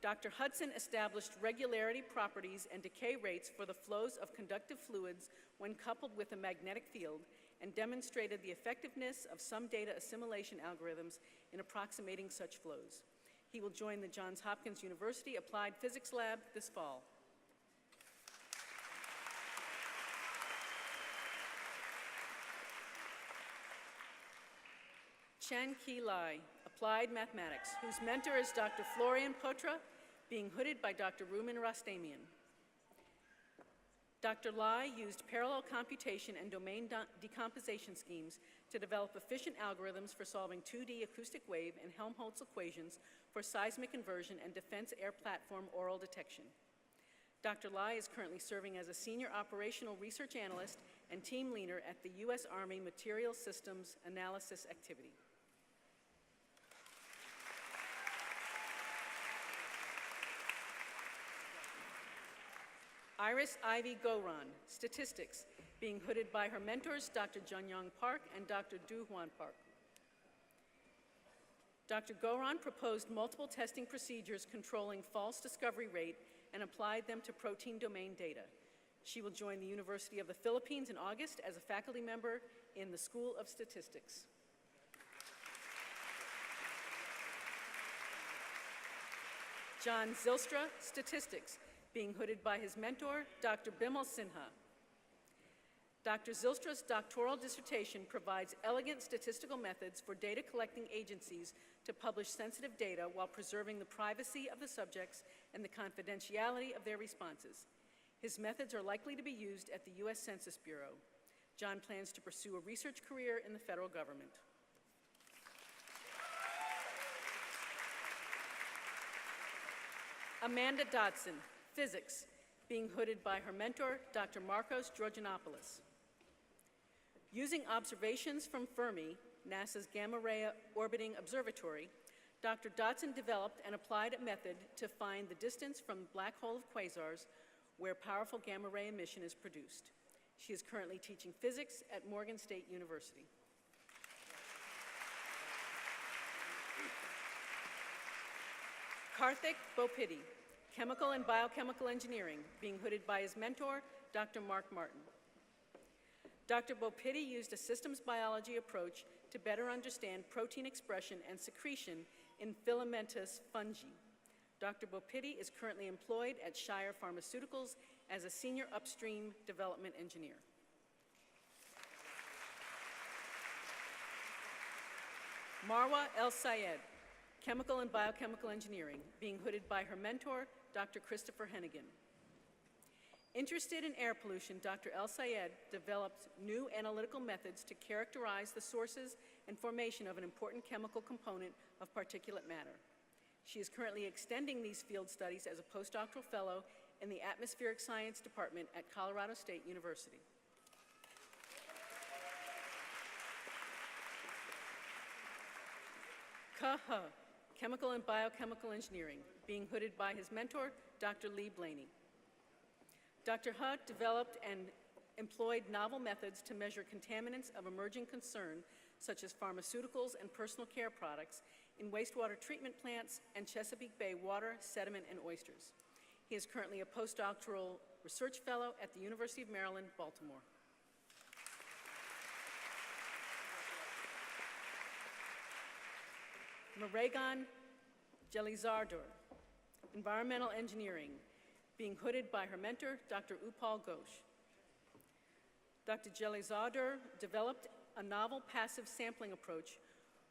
Dr. Hudson established regularity properties and decay rates for the flows of conductive fluids when coupled with a magnetic field, and demonstrated the effectiveness of some data assimilation algorithms in approximating such flows. He will join the Johns Hopkins University Applied Physics Lab this fall. Chen Ki Lai, applied mathematics, whose mentor is Dr. Florian Potra, being hooded by Dr. Rumen Rastamian. Dr. Lai used parallel computation and domain decomposition schemes to develop efficient algorithms for solving 2D acoustic wave and Helmholtz equations for seismic inversion and defense air platform aural detection. Dr. Lai is currently serving as a senior operational research analyst and team leader at the U.S. Army Material Systems Analysis Activity. Iris Ivy Goran, statistics, being hooded by her mentors, Dr. Junyoung Park and Dr. Du Hwan Park. Dr. Goran proposed multiple testing procedures controlling false discovery rate and applied them to protein domain data. She will join the University of the Philippines in August as a faculty member in the School of Statistics. John Zylstra, statistics, being hooded by his mentor, Dr. Bimal Sinha. Dr. Zylstra's doctoral dissertation provides elegant statistical methods for data collecting agencies to publish sensitive data while preserving the privacy of the subjects and the confidentiality of their responses. His methods are likely to be used at the U.S. Census Bureau. John plans to pursue a research career in the federal government. Amanda Dodson, physics, being hooded by her mentor, Dr. Marcos Georgianopoulos. Using observations from Fermi, NASA's Gamma Ray Orbiting Observatory, Dr. Dodson developed and applied a method to find the distance from the black hole of quasars where powerful gamma ray emission is produced. She is currently teaching physics at Morgan State University. Karthik Bopiddy, chemical and biochemical engineering, being hooded by his mentor, Dr. Mark Martin. Dr. Bopiddy used a systems biology approach to better understand protein expression and secretion in filamentous fungi. Dr. Bopiddy is currently employed at Shire Pharmaceuticals as a senior upstream development engineer. Marwa El Sayed, chemical and biochemical engineering, being hooded by her mentor, Dr. Christopher Hennigan. Interested in air pollution, Dr. El Sayed developed new analytical methods to characterize the sources and formation of an important chemical component of particulate matter. She is currently extending these field studies as a postdoctoral fellow in the Atmospheric Science Department at Colorado State University. Ka He, chemical and biochemical engineering, being hooded by his mentor, Dr. Lee Blaney. Dr. He developed and employed novel methods to measure contaminants of emerging concern, such as pharmaceuticals and personal care products, in wastewater treatment plants and Chesapeake Bay water, sediment, and oysters. He is currently a postdoctoral research fellow at the University of Maryland, Baltimore. Maregan Jelizardor, environmental engineering, being hooded by her mentor, Dr. Upal Ghosh. Dr. Jelizadeh developed a novel passive sampling approach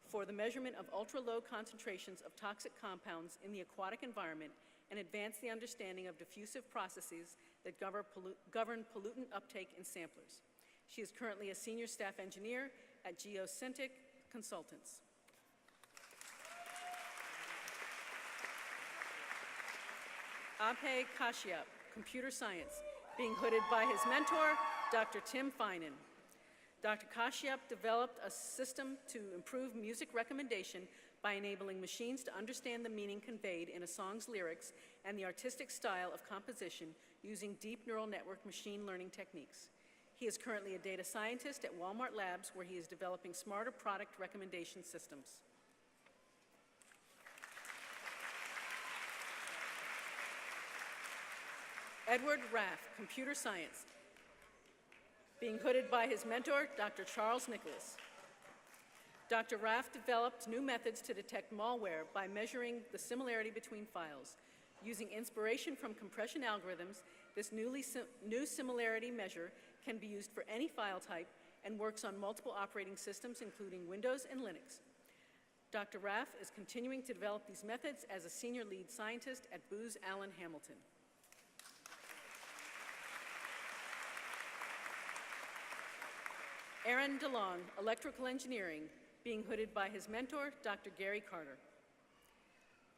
for the measurement of ultra-low concentrations of toxic compounds in the aquatic environment and advanced the understanding of diffusive processes that govern pollutant uptake in samplers. She is currently a senior staff engineer at Geosyntic Consultants. Abhay Kashyap, computer science, being hooded by his mentor, Dr. Tim Finan. Dr. Kashyap developed a system to improve music recommendation by enabling machines to understand the meaning conveyed in a song's lyrics and the artistic style of composition using deep neural network machine learning techniques. He is currently a data scientist at Walmart Labs, where he is developing smarter product recommendation systems. Edward Raff, computer science, being hooded by his mentor, Dr. Charles Nicholas. Dr. Raff developed new methods to detect malware by measuring the similarity between files. Using inspiration from compression algorithms, this new similarity measure can be used for any file type and works on multiple operating systems, including Windows and Linux. Dr. Raff is continuing to develop these methods as a senior lead scientist at Booz Allen Hamilton. Aaron DeLong, electrical engineering, being hooded by his mentor, Dr. Gary Carter.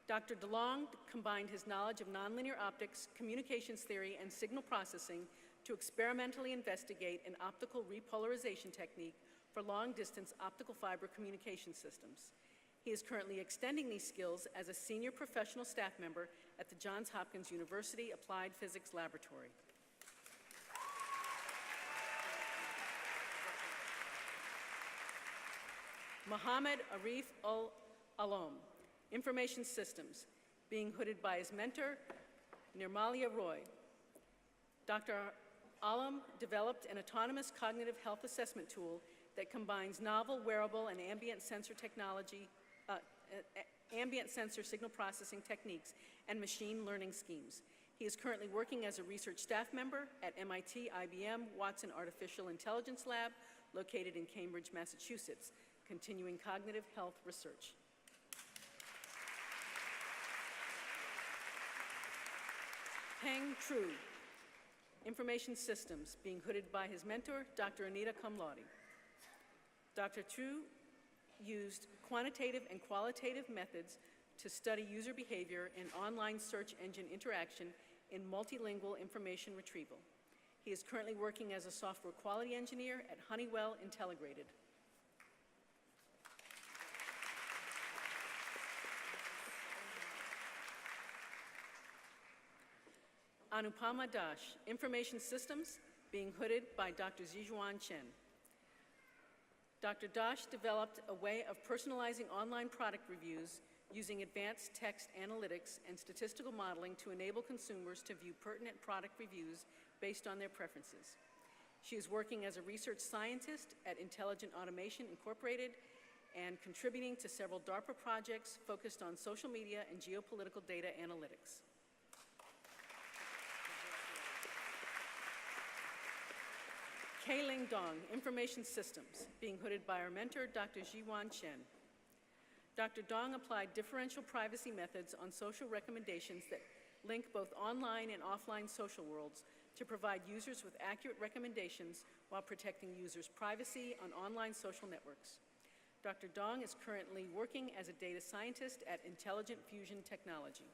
Dr. DeLong combined his knowledge of nonlinear optics, communications theory, and signal processing to experimentally investigate an optical repolarization technique for long-distance optical fiber communication systems. He is currently extending these skills as a senior professional staff member at the Johns Hopkins University Applied Physics Laboratory. Mohammed Arif Al-Alom, Information Systems, being hooded by his mentor, Nirmalia Roy. Dr. Alam developed an autonomous cognitive health assessment tool that combines novel wearable and ambient sensor technology, ambient sensor signal processing techniques and machine learning schemes. He is currently working as a research staff member at MIT IBM Watson Artificial Intelligence Lab, located in Cambridge, Massachusetts, continuing cognitive health research. Peng Tru, Information Systems, being hooded by his mentor, Dr. Anita Kamladi. Dr. Tru used quantitative and qualitative methods to study user behavior and online search engine interaction in multilingual information retrieval. He is currently working as a software quality engineer at Honeywell Intelligrated. Anupama Dash, Information Systems, being hooded by Dr. Zijuan Chen. Dr. Dash developed a way of personalizing online product reviews using advanced text analytics and statistical modeling to enable consumers to view pertinent product reviews based on their preferences. She is working as a research scientist at Intelligent Automation Incorporated and contributing to several DARPA projects focused on social media and geopolitical data analytics. Keiling Dong, Information Systems, being hooded by our mentor, Dr. Jiwan Chen. Dr. Dong applied differential privacy methods on social recommendations that link both online and offline social worlds to provide users with accurate recommendations while protecting users' privacy on online social networks. Dr. Dong is currently working as a data scientist at Intelligent Fusion Technology.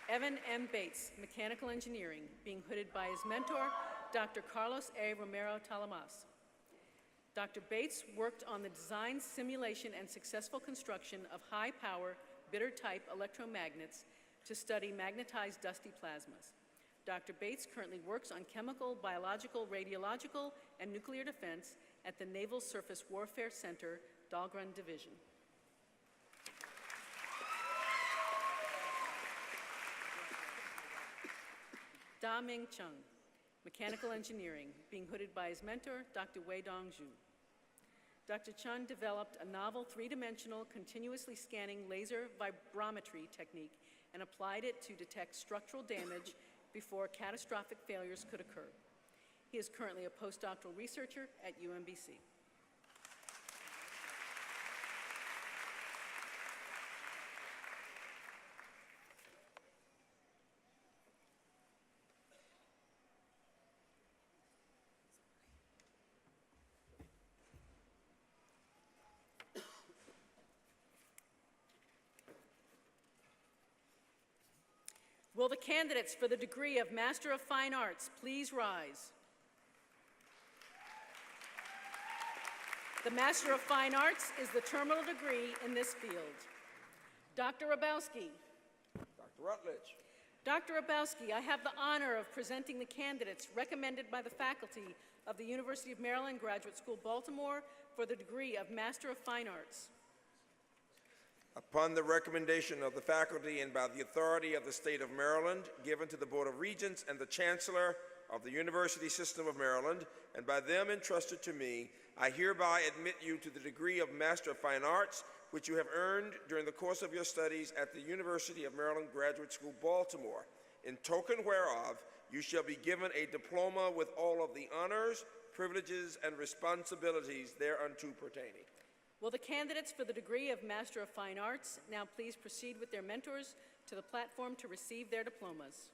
Evan M. Bates, Mechanical Engineering, being hooded by his mentor, Dr. Carlos A. Romero Talamas. Dr. Bates worked on the design, simulation, and successful construction of high-power, bitter-type electromagnets to study magnetized dusty plasmas. Dr. Bates currently works on chemical, biological, radiological, and nuclear defense at the Naval Surface Warfare Center, Dahlgren Division. Da Ming Chung, Mechanical Engineering, being hooded by his mentor, Dr. Wei Dong Zhu. Dr. Chun developed a novel three-dimensional continuously scanning laser vibrometry technique and applied it to detect structural damage before catastrophic failures could occur. He is currently a postdoctoral researcher at UMBC. Will the candidates for the degree of Master of Fine Arts please rise? The Master of Fine Arts is the terminal degree in this field. Dr. Rabowski. Dr. Rutledge. Dr. Rabowski, I have the honor of presenting the candidates recommended by the faculty of the University of Maryland Graduate School, Baltimore, for the degree of Master of Fine Arts. Upon the recommendation of the faculty and by the authority of the state of Maryland, given to the Board of Regents and the Chancellor of the University System of Maryland, and by them entrusted to me, I hereby admit you to the degree of Master of Fine Arts, which you have earned during the course of your studies at the University of Maryland Graduate School, Baltimore. In token whereof, you shall be given a diploma with all of the honors, privileges, and responsibilities thereunto pertaining. Will the candidates for the degree of Master of Fine Arts now please proceed with their mentors to the platform to receive their diplomas?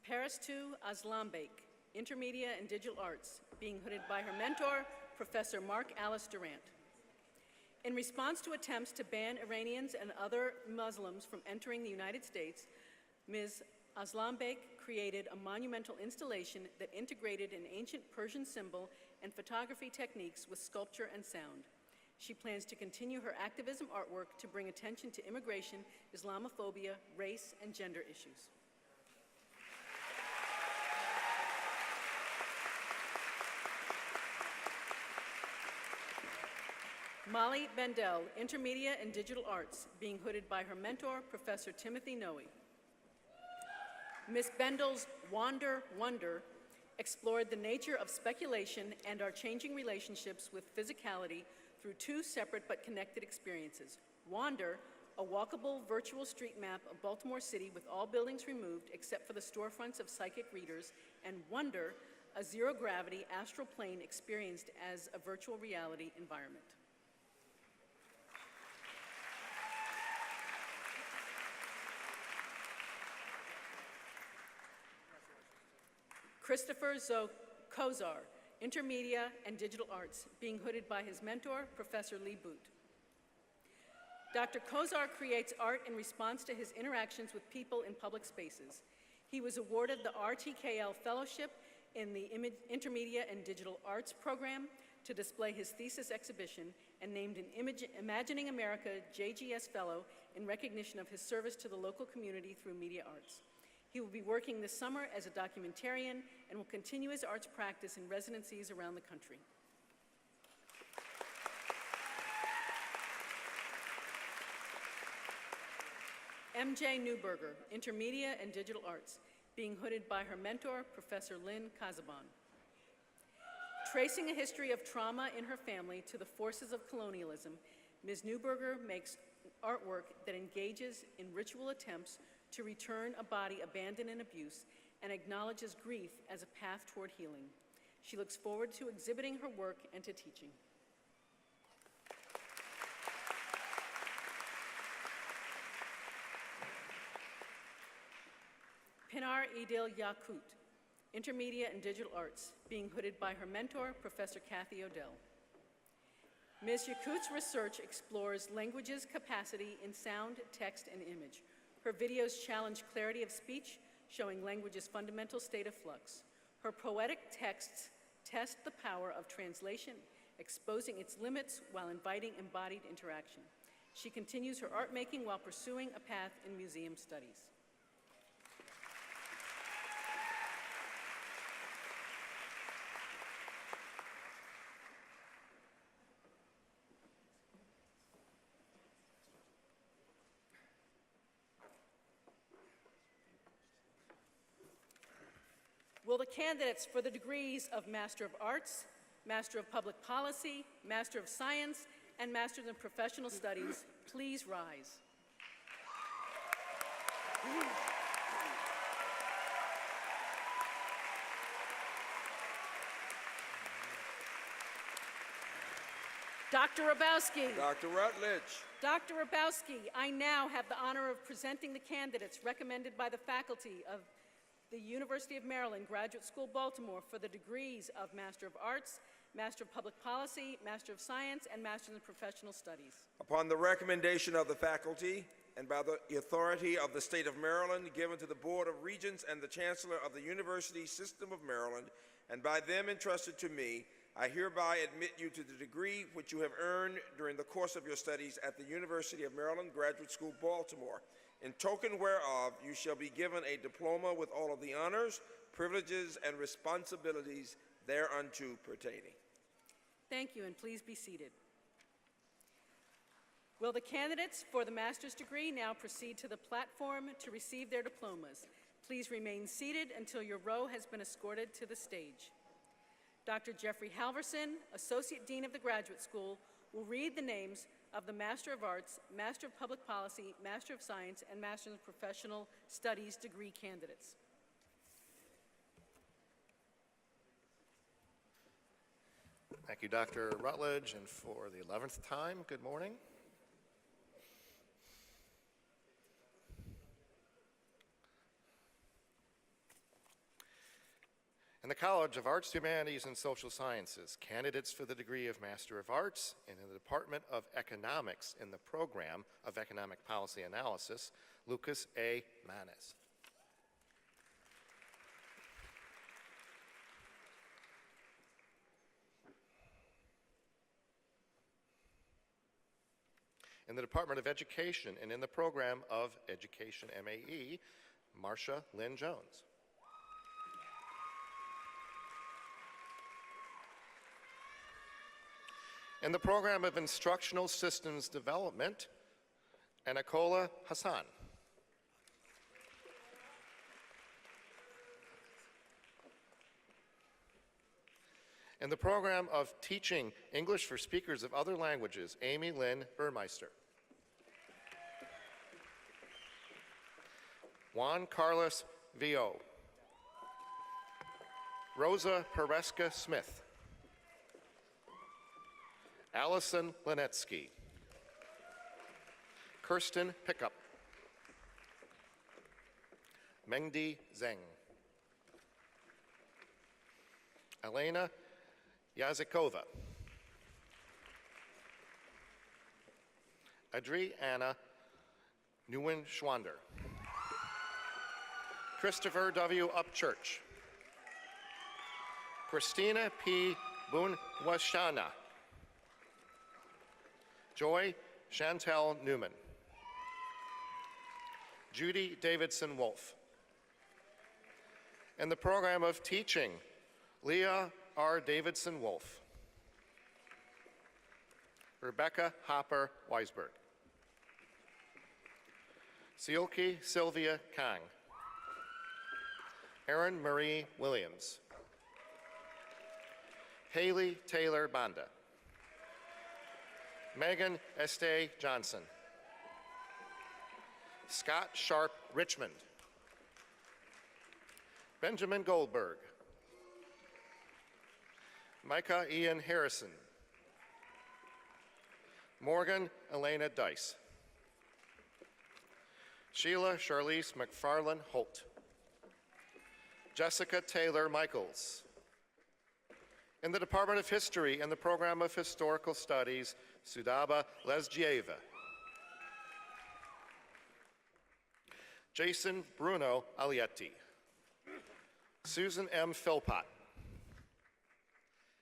Parastu Aslanbek, Intermedia and Digital Arts, being hooded by her mentor, Professor Mark Alice Durant. In response to attempts to ban Iranians and other Muslims from entering the United States, Ms. Aslanbek created a monumental installation that integrated an ancient Persian symbol and photography techniques with sculpture and sound. She plans to continue her activism artwork to bring attention to immigration, Islamophobia, race, and gender issues. Molly Bendel, Intermedia and Digital Arts, being hooded by her mentor, Professor Timothy Noe. Ms. Bendel's Wander Wonder explored the nature of speculation and our changing relationships with physicality through two separate but connected experiences. Wander, a walkable virtual street map of Baltimore City with all buildings removed except for the storefronts of psychic readers, and Wonder, a zero-gravity astral plane experienced as a virtual reality environment. Christopher Kozar, Intermedia and Digital Arts, being hooded by his mentor, Professor Lee Boot. Dr. Kozar creates art in response to his interactions with people in public spaces. He was awarded the RTKL Fellowship in the Intermedia and Digital Arts program to display his thesis exhibition and named an Imagining America JGS Fellow in recognition of his service to the local community through media arts. He will be working this summer as a documentarian and will continue his arts practice in residencies around the country. MJ Newberger, Intermedia and Digital Arts, being hooded by her mentor, Professor Lynn Kazabon. Tracing a history of trauma in her family to the forces of colonialism, Ms. Newberger makes artwork that engages in ritual attempts to return a body abandoned in abuse and acknowledges grief as a path toward healing. She looks forward to exhibiting her work and to teaching. Pinar Idil Yakut, Intermedia and Digital Arts, being hooded by her mentor, Professor Kathy Odell. Ms. Yakut's research explores language's capacity in sound, text, and image. Her videos challenge clarity of speech, showing language's fundamental state of flux. Her poetic texts test the power of translation, exposing its limits while inviting embodied interaction. She continues her art making while pursuing a path in museum studies. Will the candidates for the degrees of Master of Arts, Master of Public Policy, Master of Science, and Masters in Professional Studies please rise? Dr. Rabowski. Dr. Rutledge. Dr. Rabowski, I now have the honor of presenting the candidates recommended by the faculty of the University of Maryland Graduate School, Baltimore for the degrees of Master of Arts, Master of Public Policy, Master of Science, and Master in Professional Studies. Upon the recommendation of the faculty and by the authority of the state of Maryland given to the Board of Regents and the Chancellor of the University System of Maryland, and by them entrusted to me, I hereby admit you to the degree which you have earned during the course of your studies at the University of Maryland Graduate School, Baltimore. In token whereof, you shall be given a diploma with all of the honors, privileges, and responsibilities thereunto pertaining. Thank you, and please be seated. Will the candidates for the master's degree now proceed to the platform to receive their diplomas? Please remain seated until your row has been escorted to the stage. Dr. Jeffrey Halverson, Associate Dean of the Graduate School, will read the names of the Master of Arts, Master of Public Policy, Master of Science, and Master of Professional Studies degree candidates. Thank you, Dr. Rutledge, and for the 11th time, good morning. In the College of Arts, Humanities, and Social Sciences, candidates for the degree of Master of Arts, and in the Department of Economics in the program of Economic Policy Analysis, Lucas A. Manes. In the Department of Education and in the program of Education MAE, Marcia Lynn Jones. In the program of Instructional Systems Development, Anakola Hassan. In the program of Teaching English for Speakers of Other Languages, Amy Lynn Burmeister. Juan Carlos Vio. Rosa Pereska Smith. Allison Linetsky. Kirsten Pickup. Mengdi Zeng. Elena Yazikova. Adriana Nguyen Schwander. Christopher W. Upchurch. Christina P. Bunwashana. Joy Chantel Newman. Judy Davidson Wolf. In the program of Teaching, Leah R. Davidson Wolf. Rebecca Hopper Weisberg. Siolki Sylvia Kang. Erin Marie Williams. Haley Taylor Banda. Megan Estee Johnson. Scott Sharp Richmond. Benjamin Goldberg. Micah Ian Harrison. Morgan Elena Dice. Sheila Charlize McFarland Holt. Jessica Taylor Michaels. In the Department of History and the Program of Historical Studies, Sudaba Lesgieva. Jason Bruno Alietti. Susan M. Philpott.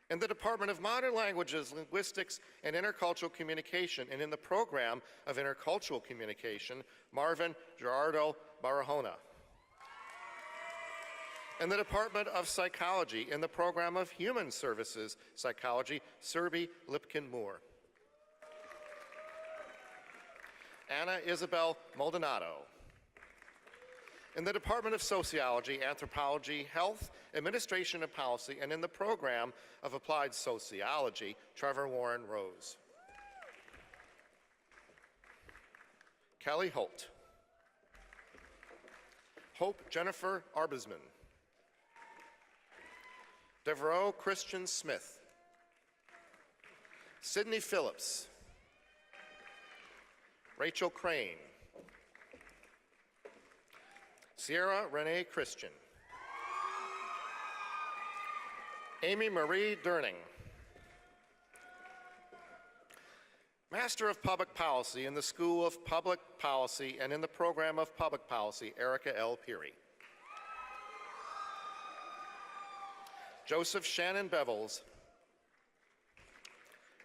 In the Department of Modern Languages, Linguistics, and Intercultural Communication, and in the program of Intercultural Communication, Marvin Gerardo Barahona. In the Department of Psychology, in the program of Human Services Psychology, Serbi Lipkin-Moore. Anna Isabel Maldonado. In the Department of Sociology, Anthropology, Health, Administration and Policy, and in the program of Applied Sociology, Trevor Warren Rose. Kelly Holt. Hope Jennifer Arbisman. Devereaux Christian Smith. Sydney Phillips. Rachel Crane. Sierra Renee Christian. Amy Marie Durning. Master of Public Policy in the School of Public Policy and in the program of Public Policy, Erica L. Peary. Joseph Shannon Bevels.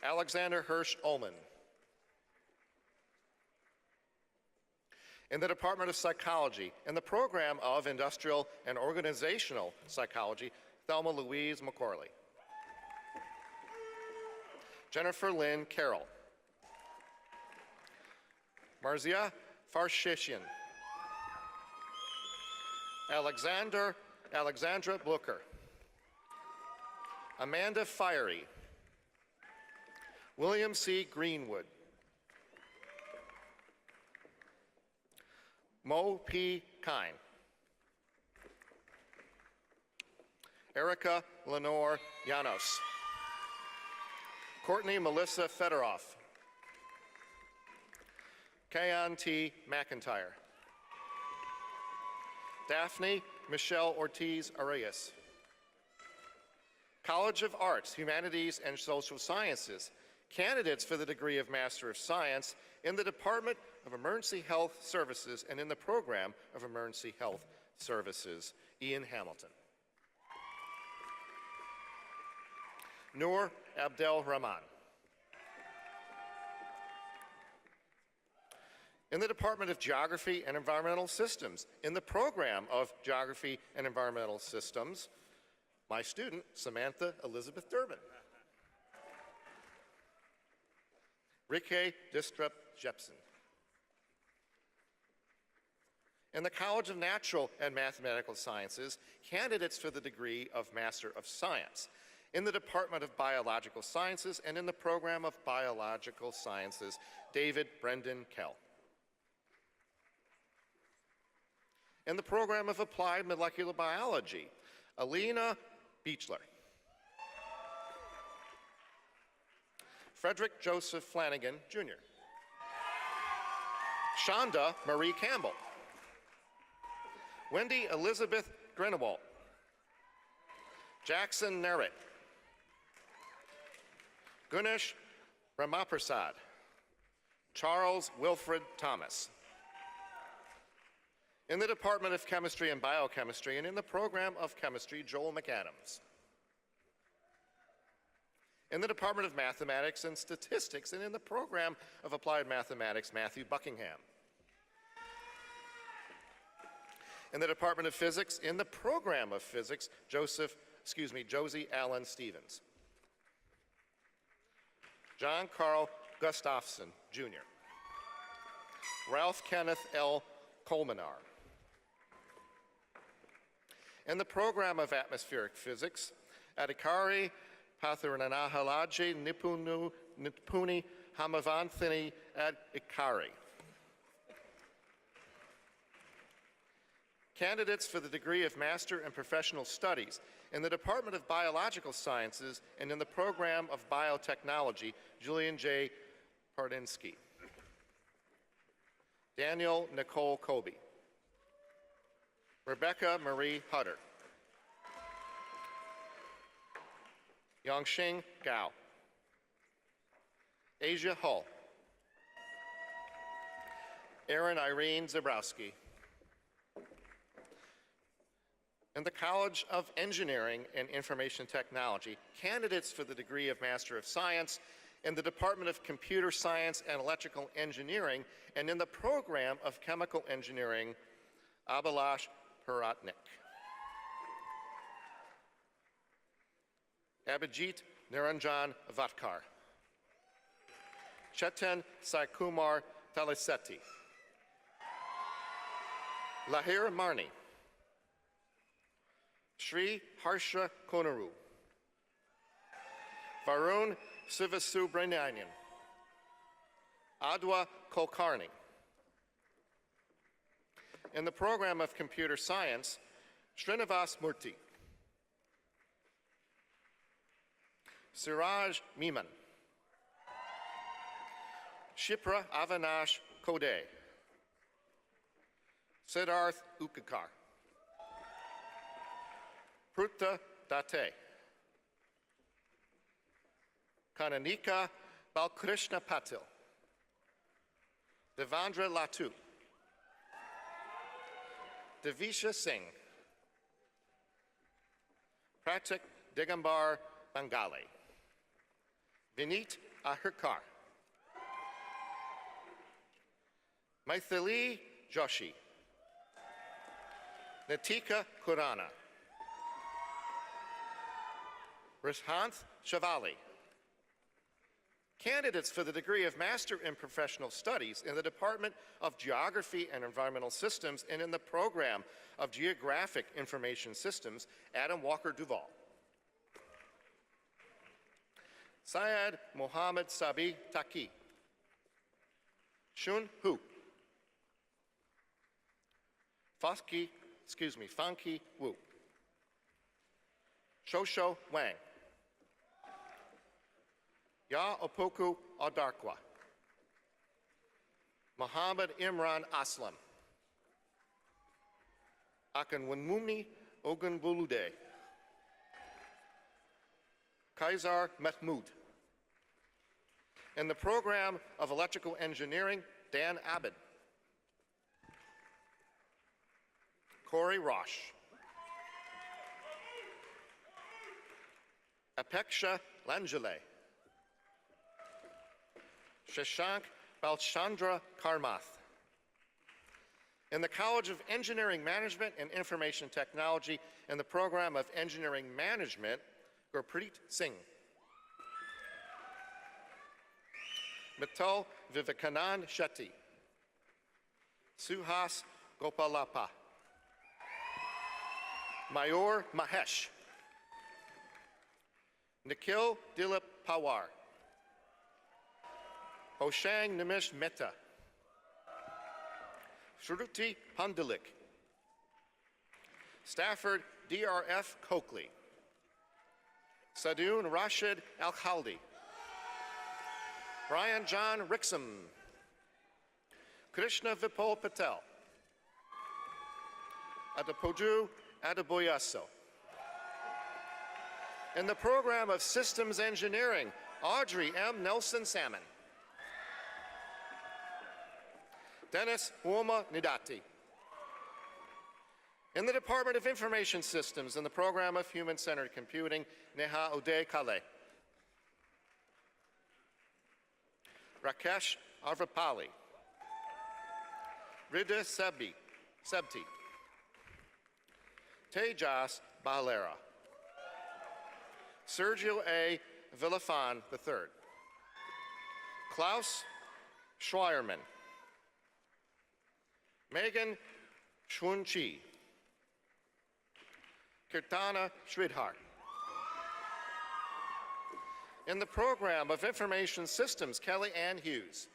Alexander Hirsch Ullman. In the Department of Psychology, in the program of Industrial and Organizational Psychology, Thelma Louise McCorley. Jennifer Lynn Carroll. Marzia Farshishian. Alexandra Blucher. Amanda Fiery. William C. Greenwood. Mo P. Kine. Erica Lenore Llanos. Courtney Melissa Federoff. Kayan T. McIntyre. Daphne Michelle Ortiz Arias. College of Arts, Humanities, and Social Sciences, candidates for the degree of Master of Science in the Department of Emergency Health Services and in the program of Emergency Health Services, Ian Hamilton. Noor Abdel Rahman. In the Department of Geography and Environmental Systems, in the program of Geography and Environmental Systems, my student, Samantha Elizabeth Durbin. Rike Distrup Jepsen. In the College of Natural and Mathematical Sciences, candidates for the degree of Master of Science, in the Department of Biological Sciences and in the program of Biological Sciences, David Brendan Kell. In the program of Applied Molecular Biology, Alina Beechler. Frederick Joseph Flanagan, Jr. Shonda Marie Campbell. Wendy Elizabeth Grenewald. Jackson Nerritt. Gunesh Ramaprasad. Charles Wilfred Thomas. In the Department of Chemistry and Biochemistry and in the program of Chemistry, Joel McAdams. In the Department of Mathematics and Statistics and in the program of Applied Mathematics, Matthew Buckingham. In the Department of Physics, in the program of Physics, Josie Allen Stevens. John Carl Gustafson, Jr. Ralph Kenneth L. Colmenar. In the program of Atmospheric Physics, Adhikari Patharanahalaji Nipuni Hamavanthini Adhikari. Candidates for the degree of Master in Professional Studies in the Department of Biological Sciences and in the program of Biotechnology, Julian J. Pardinsky. Daniel Nicole Colby. Rebecca Marie Hutter. Yongxing Gao. Asia Hull. Erin Irene Zabrowski. In the College of Engineering and Information Technology, candidates for the degree of Master of Science in the Department of Computer Science and Electrical Engineering, and in the program of Chemical Engineering, Abhilash Paratnik. Abhijit Niranjan Vatkar. Chetan Sai-Kumar Talisetti. Lahir Marni. Shri Harsha Konaru. Varun Sivasubramanian. Adwa Kulkarni. In the program of Computer Science, Srinivas Murthy. Siraj Miman. Shipra Avinash Kode. Siddharth Ukakar. Pruta Date. Kananika Balkrishna Patil. Devandra Latu. Devisha Singh. Pratik Digambar Bengali. Vinit Ahirkar. Maithili Joshi. Natika Kurana. Rishanth Shavali. Candidates for the degree of Master in Professional Studies in the Department of Geography and Environmental Systems and in the program of Geographic Information Systems, Adam Walker Duval. Syed Mohammed Sabi Taki. Shun Hu. Funky Wu. Shosho Wang. Ya Opoku Adarkwa. Muhammad Imran Aslam. Akanwunmuni Ogunbulude. Kaisar Mahmoud. In the program of Electrical Engineering, Dan Abid. Corey Rosh. Apeksha Lanjale. Shashank Balchandra Karmath. In the College of Engineering Management and Information Technology and the program of Engineering Management, Gurpreet Singh. Mittal Vivekanand Shetty. Suhas Gopalapa. Mayur Mahesh. Nikhil Dilip Pawar. Hoshang Nimish Mehta. Shruti Pandalik. Stafford D.R.F. Coakley. Sadoun Rashid Al-Khaldi. Brian John Rixam. Krishna Vipul Patel. Adapoju Adaboyaso. In the program of Systems Engineering, Audrey M. Nelson Salmon. Dennis Uoma Nidati. In the Department of Information Systems in the program of Human-Centered Computing, Neha Uday Kale. Rakesh Arvapali. Rida Sebti. Tejas Balera. Sergio A. Villafan III. Klaus Schweierman. Megan Shunchi. Kirtana Sridhar. In the program of Information Systems, Kelly Ann Hughes.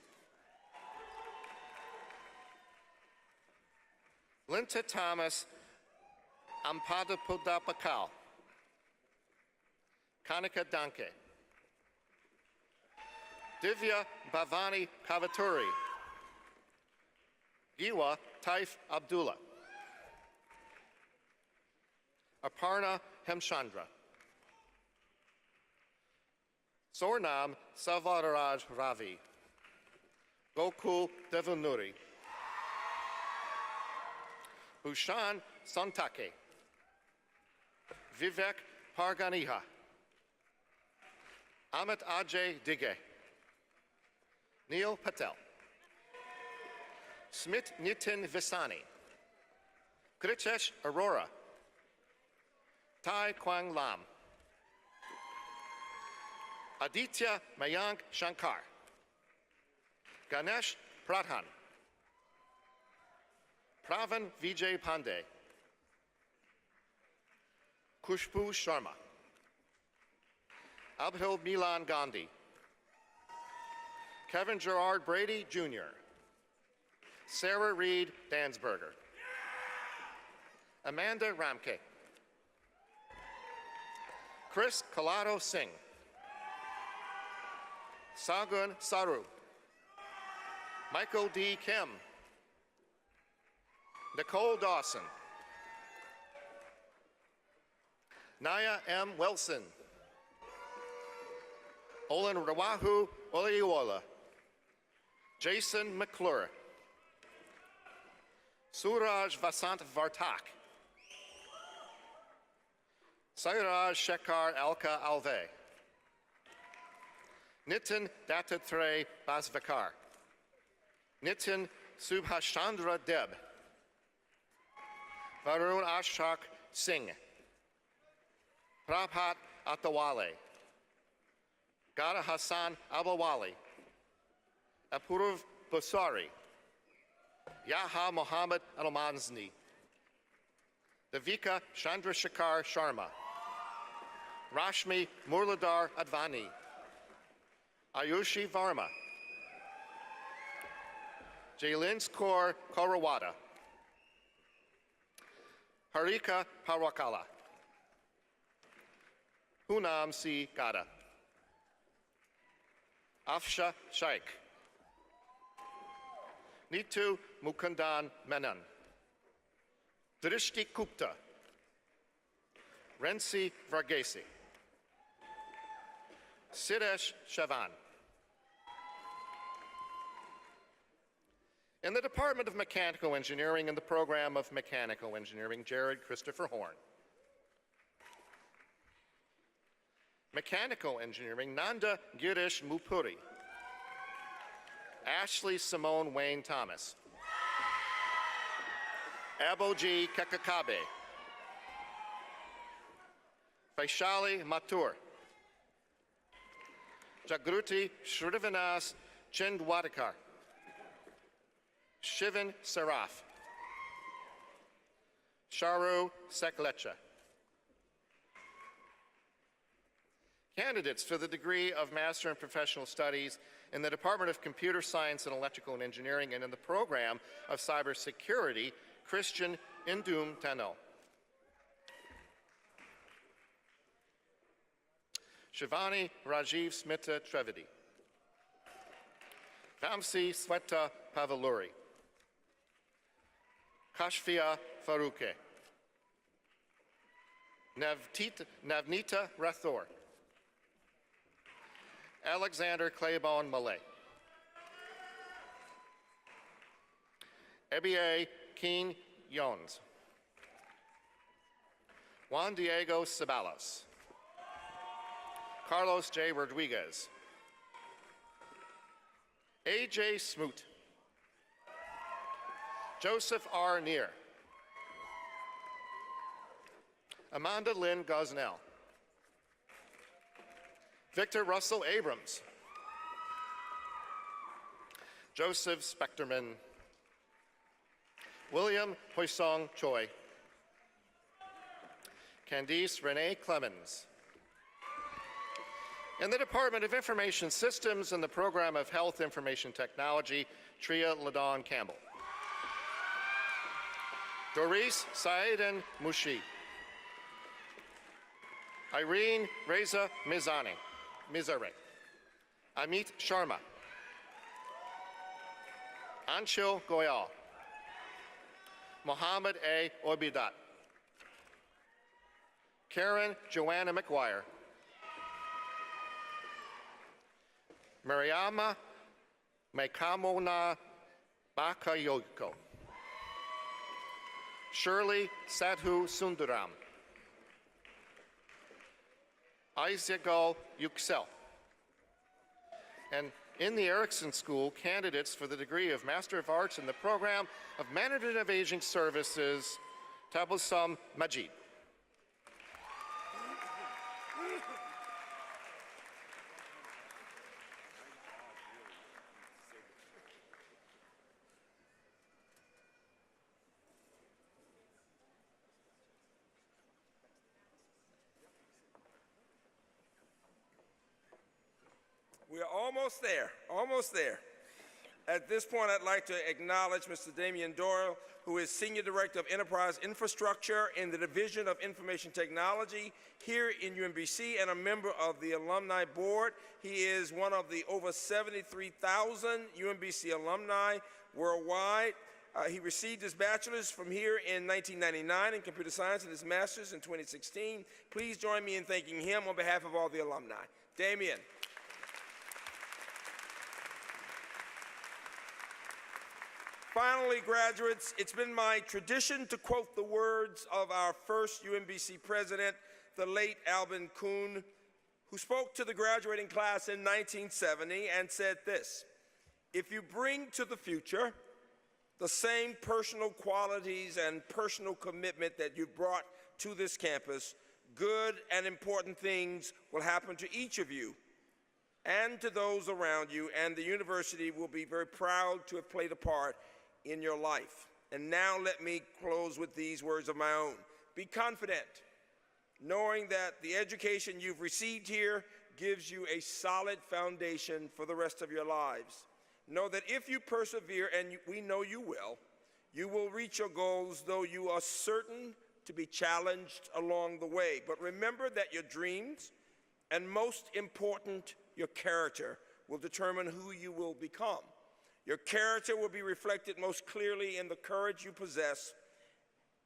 Linta Thomas Ampadapudapakal. Kanika Danke. Divya Bhavani Kavaturi. Giwa Taif Abdullah. Aparna Hemchandra. Sornam Savaraj Ravi. Gokul Devunuri. Bhushan Santake. Vivek Parganiha, Amit Ajay Digge, Neil Patel, Smit Nitin Visani, Kritesh Arora, Tai Kwang Lam, Aditya Mayank Shankar, Ganesh Pradhan, Pravan Vijay Pandey, Kushbu Sharma, Abhil Milan Gandhi, Kevin Gerard Brady Jr., Sarah Reed Dansberger, Amanda Ramke, Chris Kalado Singh, Sagun Saru, Michael D. Kim, Nicole Dawson, Naya M. Wilson, Olin Rawahu Oleiola, Jason McClure, Suraj Vasant Vartak, Sairaj Shekhar Alka Alve, Nitin Dattatre Basvakar, Nitin Subhashandra Deb, Varun Ashok Singh, Prabhat Atawale, Gada Hassan Abawali, Apurav Basari, Yaha Mohammed Almanzni, Devika Chandrasekhar Sharma, Rashmi Murladhar Advani, Ayushi Varma, Jailins Kaur Kaurawada, Harika Parwakala, Poonam C. Gada, Afsha Shaikh, Nitu Mukundan Menon, Drishti Gupta, Rensi Varghese, Siddhesh Shavan. In the Department of Mechanical Engineering and the Program of Mechanical Engineering, Jared Christopher Horn. Mechanical Engineering, Nanda Girish Mupuri, Ashley Simone Wayne Thomas, Aboji Kakakabe, Vaishali Mathur, Jagruti Srivanas Chindwadekar, Shivan Saraf, Sharu Seklecha. Candidates for the degree of Master in Professional Studies in the Department of Computer Science and Electrical and Engineering and in the program of Cybersecurity, Christian Indum Tano. Shivani Rajiv Smita Trivedi. Vamsi Sweta Pavaluri. Kashfia Faruque. Navnita Rathor. Alexander Claiborne Malay. Ebie Keen Jones. Juan Diego Ceballos. Carlos J. Rodriguez. A.J. Smoot. Joseph R. Neer. Amanda Lynn Gosnell. Victor Russell Abrams. Joseph Specterman. William Hoisong Choi. Candice Renee Clemens. In the Department of Information Systems and the Program of Health Information Technology, Tria Ladon Campbell. Doris Saedan Mushi. Irene Reza Mizare. Amit Sharma. Anshul Goyal. Mohammed A. Obidat. Karen Joanna McGuire. Mariama Mekamona Bakayoko. Shirley Sadhu Sundaram. Isegol Yüksel. And in the Erickson School, candidates for the degree of Master of Arts in the program of Management of Aging Services, Tabassum Majid. We're almost there, almost there. At this point, I'd like to acknowledge Mr. Damian Doyle, who is Senior Director of Enterprise Infrastructure in the Division of Information Technology here in UMBC and a member of the Alumni Board. He is one of the over 73,000 UMBC alumni worldwide. He received his bachelor's from here in 1999 in computer science and his master's in 2016. Please join me in thanking him on behalf of all the alumni. Damian. Finally, graduates, it's been my tradition to quote the words of our first UMBC president, the late Alvin Kuhn, who spoke to the graduating class in 1970 and said this: "If you bring to the future the same personal qualities and personal commitment that you brought to this campus, good and important things will happen to each of you and to those around you, and the university will be very proud to have played a part in your life." And now let me close with these words of my own. Be confident, knowing that the education you've received here gives you a solid foundation for the rest of your lives. Know that if you persevere, and we know you will reach your goals, though you are certain to be challenged along the way. But remember that your dreams, and most important, your character, will determine who you will become. Your character will be reflected most clearly in the courage you possess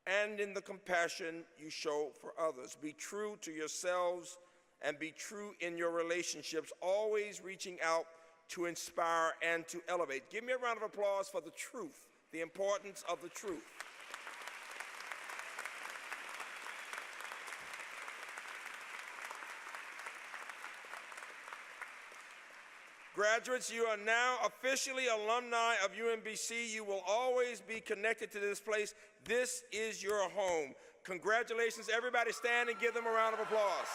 and in the compassion you show for others. Be true to yourselves and be true in your relationships, always reaching out to inspire and to elevate. Give me a round of applause for the truth, the importance of the truth. Graduates, you are now officially alumni of UMBC. You will always be connected to this place. This is your home. Congratulations. Everybody stand and give them a round of applause.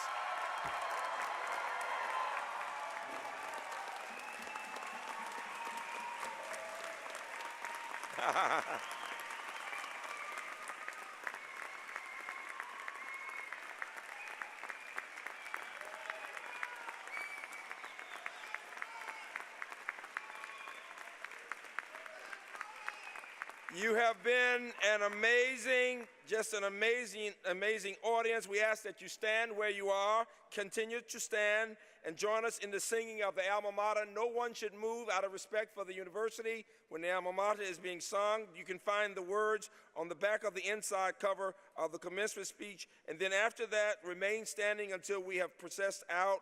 You have been an amazing, just an amazing audience. We ask that you stand where you are, continue to stand, and join us in the singing of the alma mater. No one should move out of respect for the university when the alma mater is being sung. You can find the words on the back of the inside cover of the commencement speech. And then after that, remain standing until we have processed out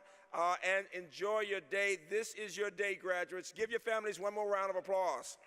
and enjoy your day. This is your day, graduates. Give your families one more round of applause.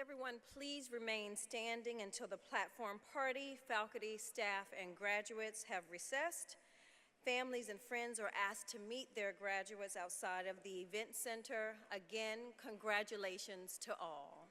everyone please remain standing until the platform party, faculty, staff, and graduates have recessed. Families and friends are asked to meet their graduates outside of the event center. Again, congratulations to all.